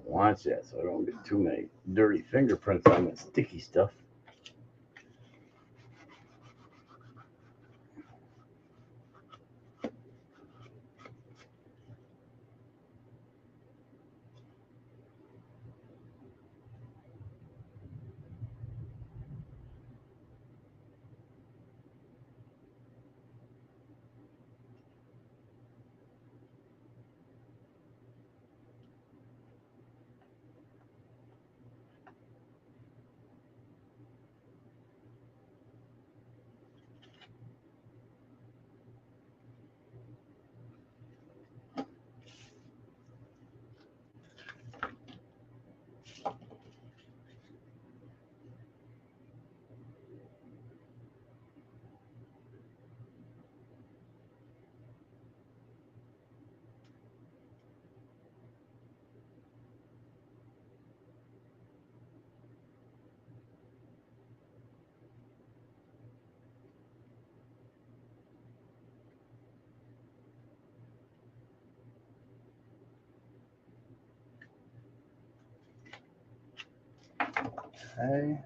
Watch that so I don't get too many dirty fingerprints on that sticky stuff. Okay.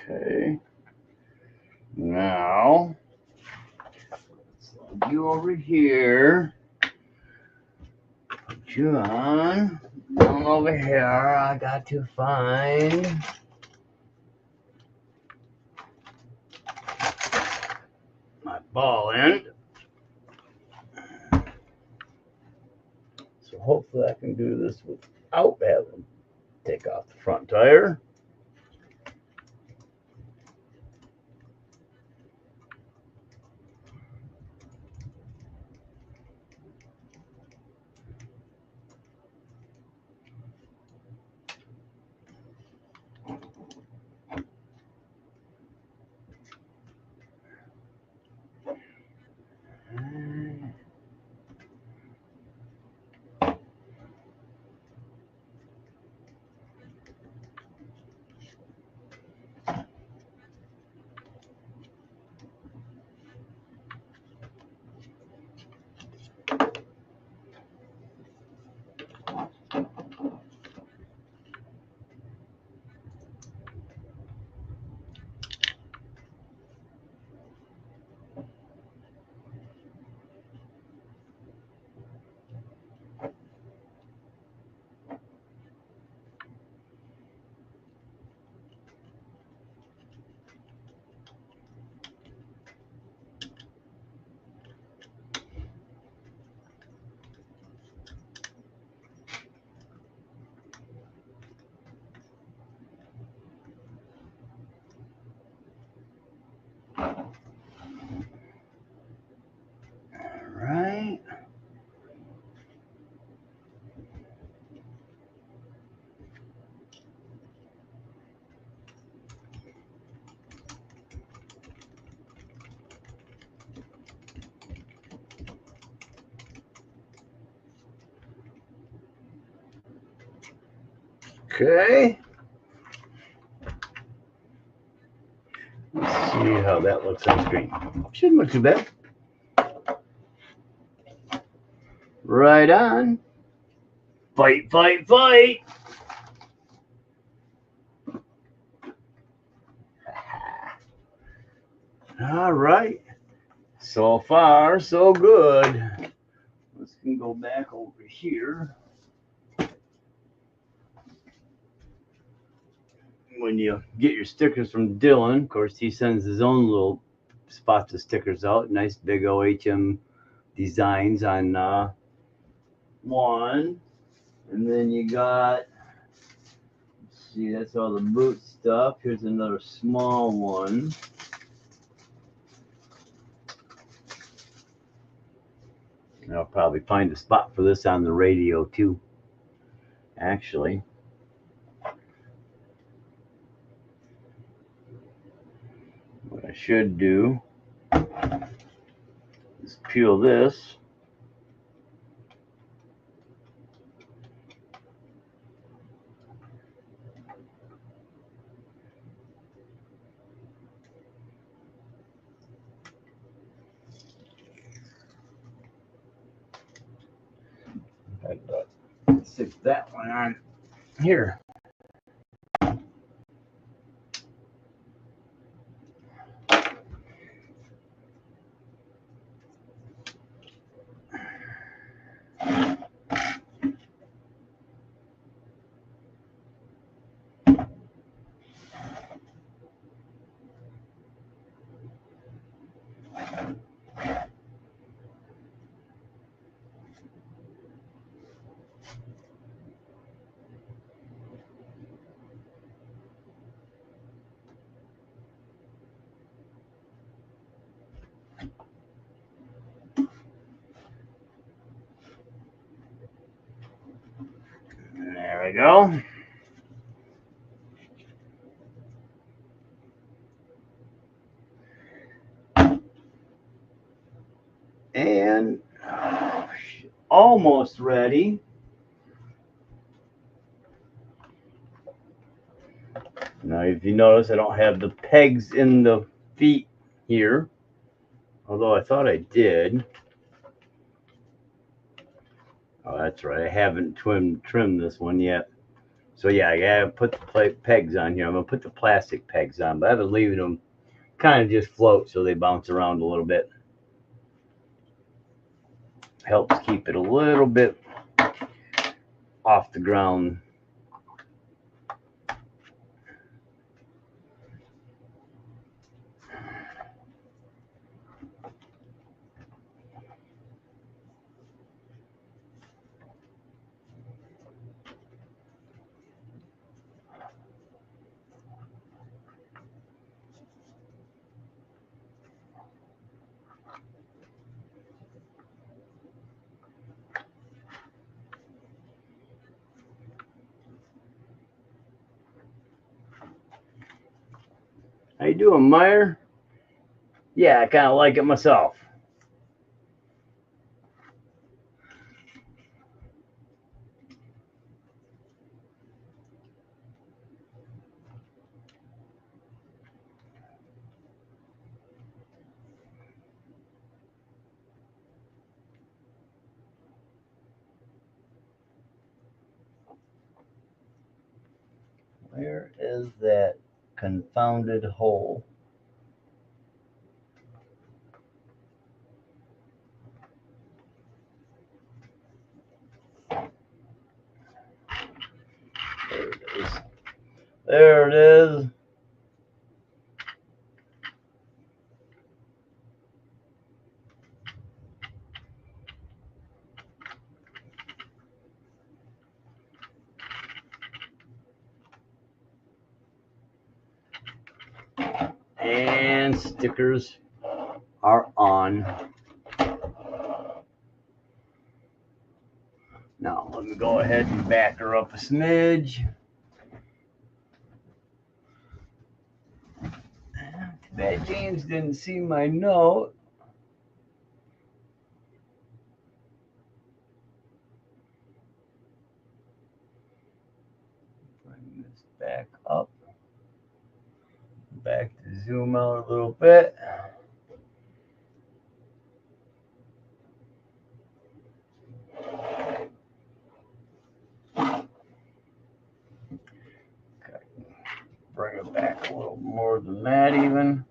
Okay. Now, slide you over here. John, down over here, I got to find my ball end. So hopefully I can do this without having to take off the front tire. Right. Okay. Let's see how that looks on screen. Shouldn't look too bad. Right on. Fight, fight, fight. All right. So far, so good. Let's go back over here. When you get your stickers from Dylan, of course, he sends his own little spots of stickers out. Nice big HM designs on one. And then you got, let's see, that's all the boot stuff. Here's another small one. And I'll probably find a spot for this on the radio too, actually. What I should do is peel this. And stick that one on here. There we go. And almost ready. Now, if you notice, I don't have the pegs in the feet here, although I thought I did. Oh, that's right. I haven't trimmed this one yet. So yeah, I gotta put the pegs on here. I'm gonna put the plastic pegs on, but I've been leaving them kind of just float so they bounce around a little bit. Helps keep it a little bit off the ground. How you doing, Meyer? Yeah, I kind of like it myself. Where is that confounded hole? There it is. There it is. And stickers are on. Now, let me go ahead and back her up a smidge. Too bad James didn't see my note. Bring this back up. Back to zoom out a little bit. Okay. Bring it back a little more than that even.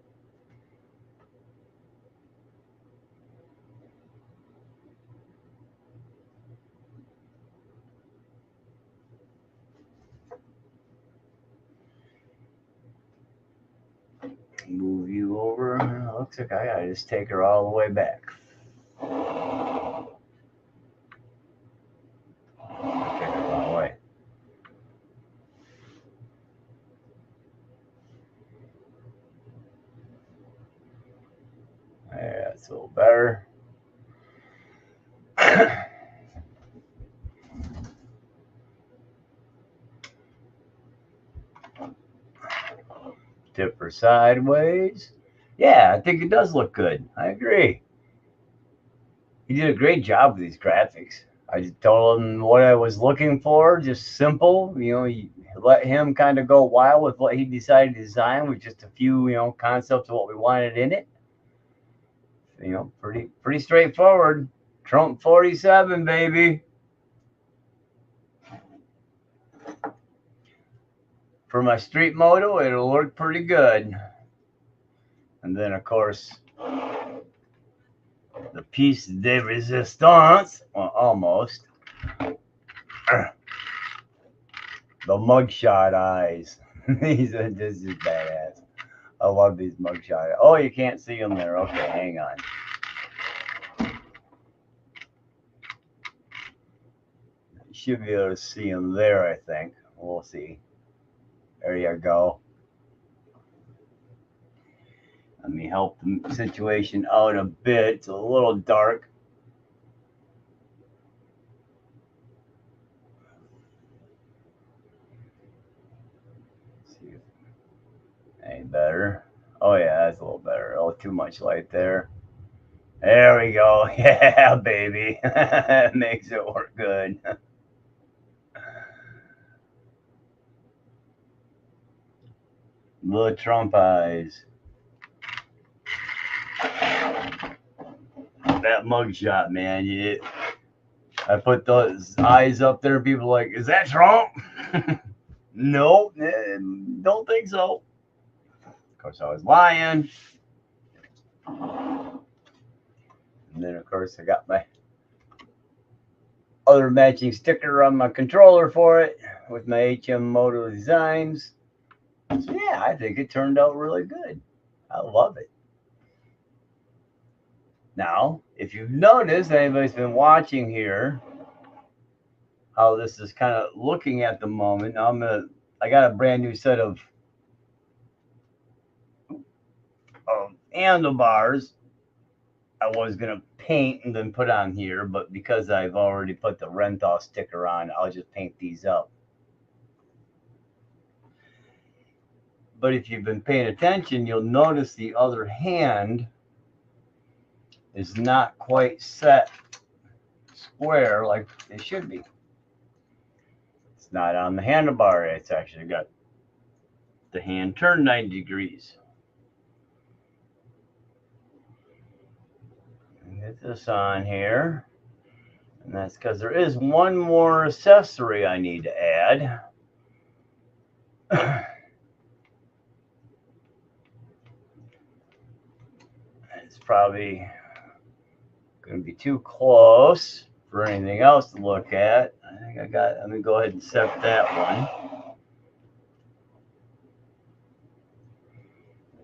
Move you over. Looks like I gotta just take her all the way back. Take her the wrong way. Yeah, that's a little better. Tip her sideways. Yeah, I think it does look good. I agree. He did a great job with these graphics. I just told him what I was looking for, just simple. You let him kind of go wild with what he decided to design with just a few, concepts of what we wanted in it. Pretty straightforward. Trump 47, baby. For my street moto, it'll work pretty good. And then, of course, the piece de resistance, well, almost. The mugshot eyes. This is badass. I love these mugshot. Oh, you can't see them there. Okay, hang on. You should be able to see them there, I think. We'll see. There you go. Let me help the situation out a bit. It's a little dark. Let's see if any better. Oh yeah, that's a little better. Oh, too much light there. There we go. Yeah, baby. That makes it work good. The Trump eyes. That mugshot, man. I put those eyes up there. People are like, is that Trump? No, don't think so. Of course, I was lying. And then, of course, I got my other matching sticker on my controller for it with my HM Moto Designs. So yeah, I think it turned out really good. I love it. Now, if you've noticed, anybody's been watching here, how this is kind of looking at the moment. Now I got a brand new set of handlebars I was gonna paint and then put on here, but because I've already put the Renthal sticker on, I'll just paint these up. But if you've been paying attention, you'll notice the other hand is not quite set square like it should be. It's not on the handlebar. It's actually got the hand turned 90 degrees. Get this on here. And that's because there is one more accessory I need to add. It's probably going to be too close for anything else to look at. I think let me go ahead and set that one.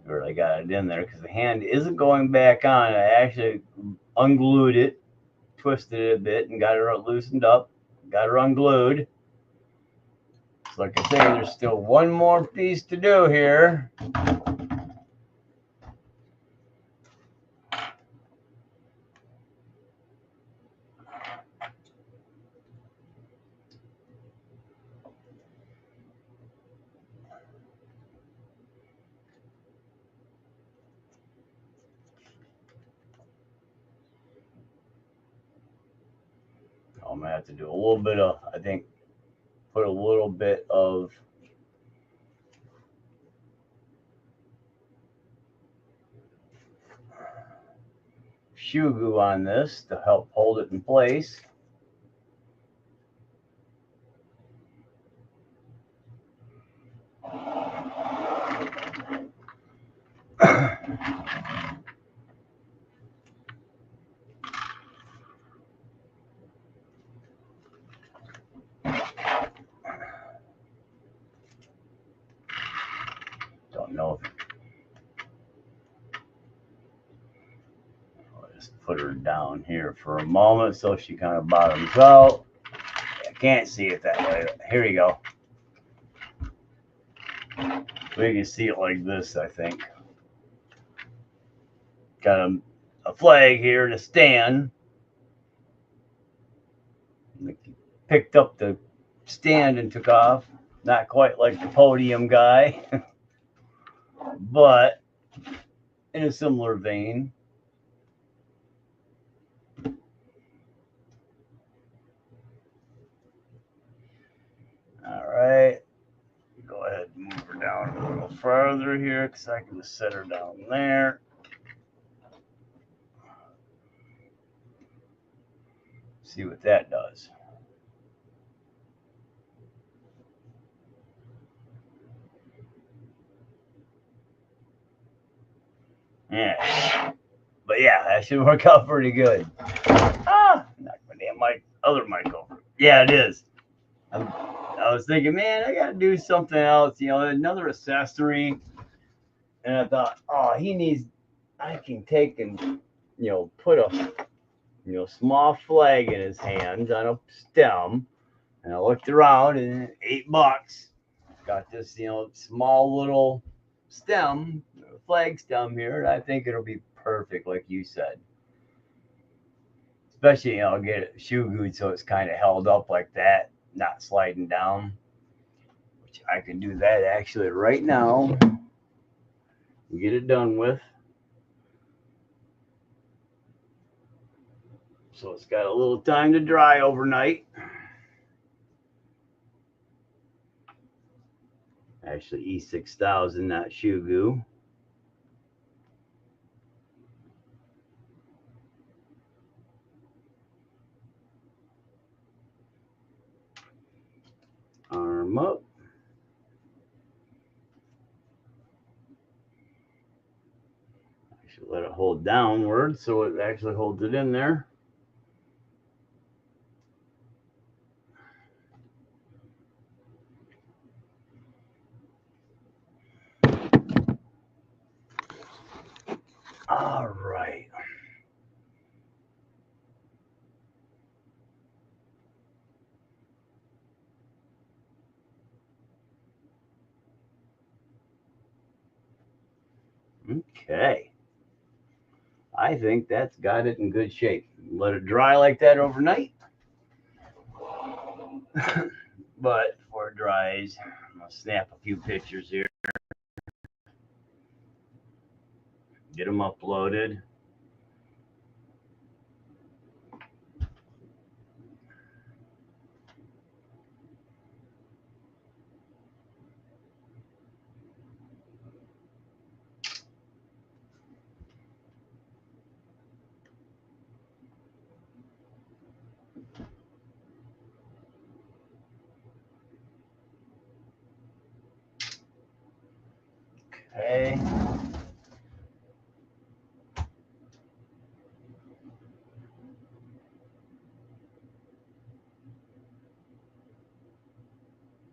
I really got it in there because the hand isn't going back on. I actually unglued it, twisted it a bit, and got her loosened up, got her unglued. So like I say, there's still one more piece to do here. I'm going to have to do a little bit of, I think, put a little bit of shoe glue on this to help hold it in place. Don't know if I'll just put her down here for a moment so she kind of bottoms out. I can't see it that way. Here you go. We can see it like this, I think. Got a flag here to stand. Picked up the stand and took off. Not quite like the podium guy, but in a similar vein. All right. Go ahead and move her down a little further here because I can just set her down there. See what that does. Yeah. But yeah, that should work out pretty good. Ah, knock my damn other mic over. Yeah, it is. I was thinking, man, I gotta do something else, another accessory. And I thought, oh, I can take and, put a, small flag in his hands on a stem. And I looked around and $8. Got this, small little stem, flag stem here. And I think it'll be perfect, like you said. Especially, I'll get it shoe glued so it's kind of held up like that, not sliding down. Which I can do that actually right now. Get it done with. So it's got a little time to dry overnight. Actually, E6000, not shoe glue. Arm up. I should let it hold downward so it actually holds it in there. Okay. I think that's got it in good shape. Let it dry like that overnight. But before it dries, I'm going to snap a few pictures here. Get them uploaded. Okay.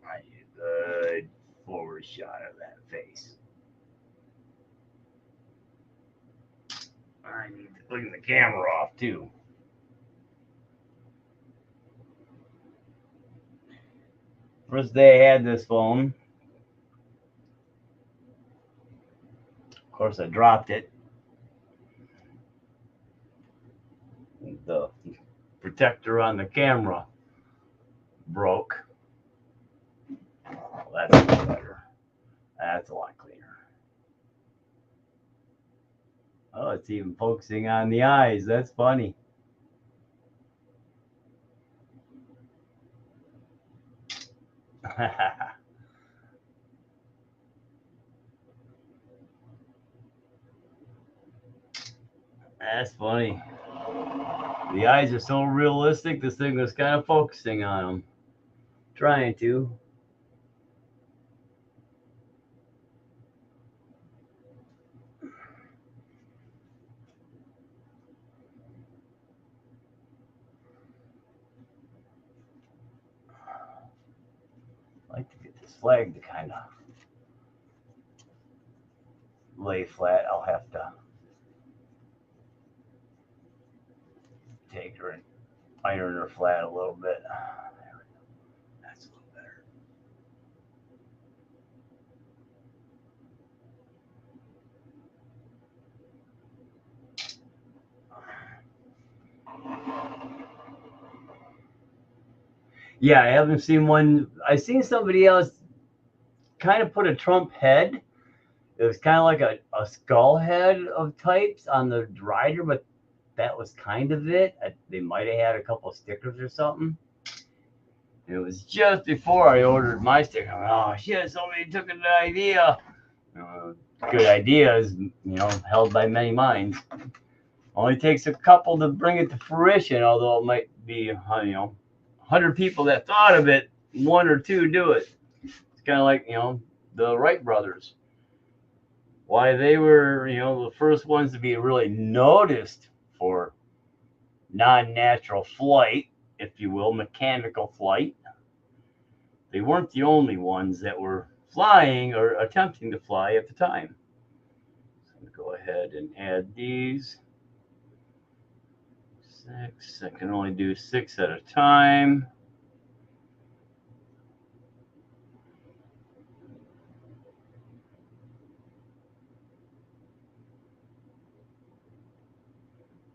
I need a good forward shot of that face. I need to clean the camera off too. First day I had this phone. Of course, I dropped it. The protector on the camera broke. Oh, that's a lot better. That's a lot cleaner. Oh, it's even focusing on the eyes. That's funny. That's funny. The eyes are so realistic, this thing was kind of focusing on them. Trying to. I'd like to get this flag to kind of lay flat. I'll have to take her and iron her flat a little bit. There we go. That's a little better. Yeah, I haven't seen one. I've seen somebody else kind of put a Trump head. It was kind of like a skull head of types on the rider, but that was kind of it. They might have had a couple of stickers or something. And it was just before I ordered my sticker. Oh shit! Somebody took an idea. Good ideas, held by many minds. Only takes a couple to bring it to fruition. Although it might be, 100 people that thought of it, one or two do it. It's kind of like the Wright brothers. Why they were, the first ones to be really noticed for non-natural flight, if you will, mechanical flight. They weren't the only ones that were flying or attempting to fly at the time. So I'm going to go ahead and add these. 6. I can only do 6 at a time.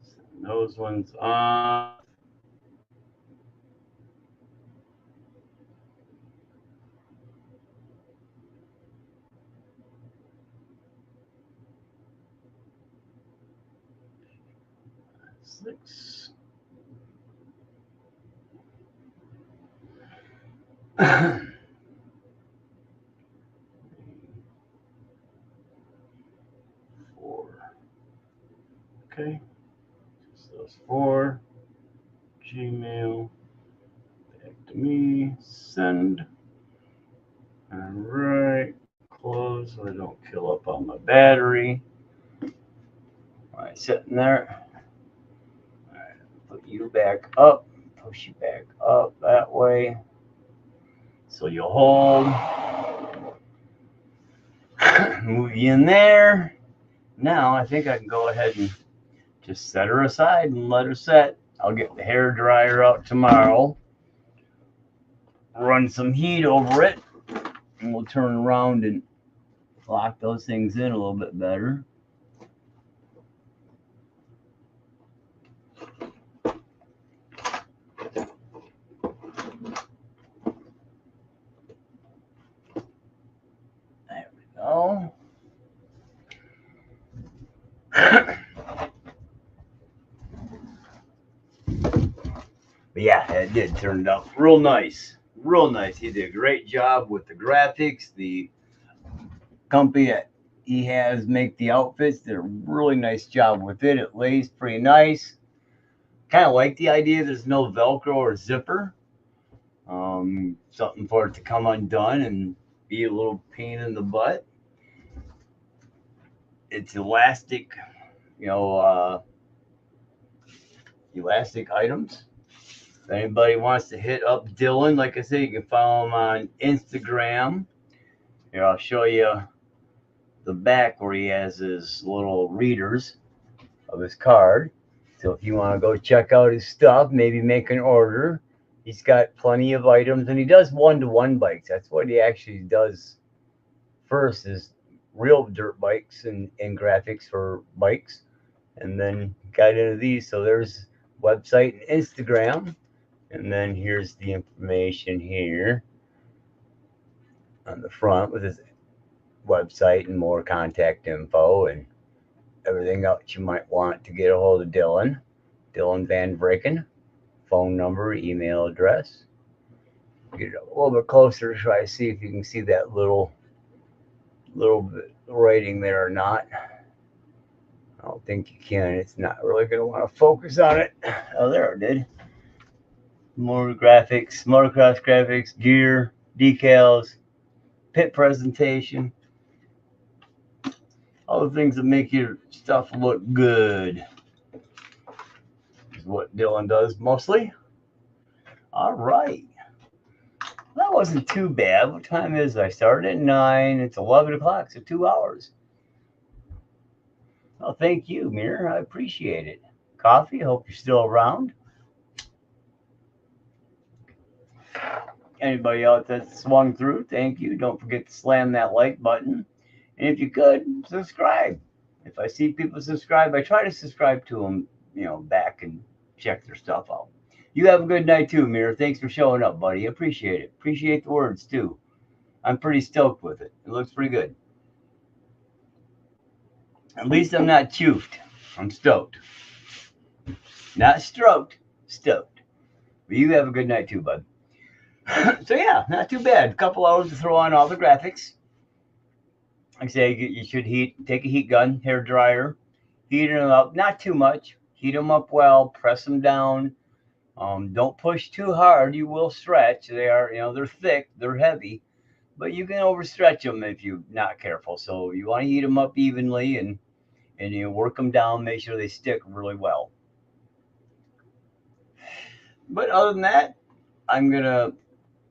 Send those ones on. Six. Four. Okay. Just those 4. Gmail. Back to me. Send. All right. Close so I don't kill up on my battery. All right, sitting there. All right, put you back up. Push you back up that way. So you'll hold. Move you in there. Now I think I can go ahead and just set her aside and let her set. I'll get the hair dryer out tomorrow. Run some heat over it. And we'll turn around and lock those things in a little bit better. But yeah, it did turn out real nice. Real nice. He did a great job with the graphics. The company that he has make the outfits did a really nice job with it. It lays pretty nice. Kind of like the idea there's no Velcro or zipper. Something for it to come undone and be a little pain in the butt. It's elastic, you know, elastic items. If anybody wants to hit up Dylan, like I said, you can follow him on Instagram. Here, I'll show you the back where he has his little readers of his card. So if you want to go check out his stuff, maybe make an order. He's got plenty of items, and he does one-to-one bikes. That's what he actually does first, is real dirt bikes and graphics for bikes, and then got into these. So there's website and Instagram, and then here's the information here on the front with his website and more contact info and everything else you might want to get a hold of Dylan. Dylan Van Braken, phone number, email address. Get it a little bit closer to try to see if you can see that little bit writing there or not. I don't think you can. It's not really going to want to focus on it. Oh, there it did. More graphics, motocross graphics, gear, decals, pit presentation. All the things that make your stuff look good is what Dylan does mostly. All right. That wasn't too bad. What time is it? I started at 9. It's 11 o'clock, so 2 hours. Well, thank you, Mir. I appreciate it. Coffee, hope you're still around. Anybody else that swung through, thank you. Don't forget to slam that like button. And if you could, subscribe. If I see people subscribe, I try to subscribe to them, back and check their stuff out. You have a good night too, Mir. Thanks for showing up, buddy. Appreciate it. Appreciate the words too. I'm pretty stoked with it. It looks pretty good. At least I'm not chuffed. I'm stoked. Not stroked, stoked. But you have a good night too, bud. So yeah, not too bad. A couple hours to throw on all the graphics. Like I say, you should take a heat gun, hair dryer, heat them up, not too much. Heat them up well, press them down. Don't push too hard. You will stretch. They are, they're thick, they're heavy, but you can overstretch them if you're not careful. So you want to heat them up evenly and you work them down, make sure they stick really well. But other than that, I'm going to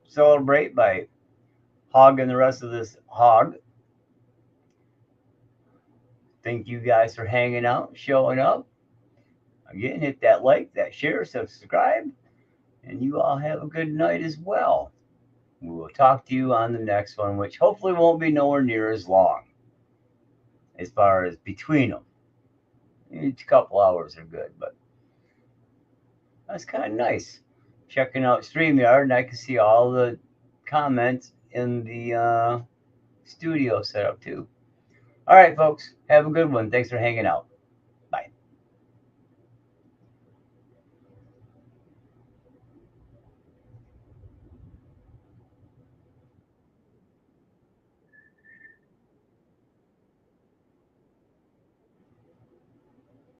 celebrate by hogging the rest of this hog. Thank you guys for hanging out, showing up. Again, hit that like, that share, subscribe, and you all have a good night as well. We will talk to you on the next one, which hopefully won't be nowhere near as long as far as between them. Each couple hours are good, but that's kind of nice. Checking out StreamYard, and I can see all the comments in the studio setup too. All right, folks, have a good one. Thanks for hanging out.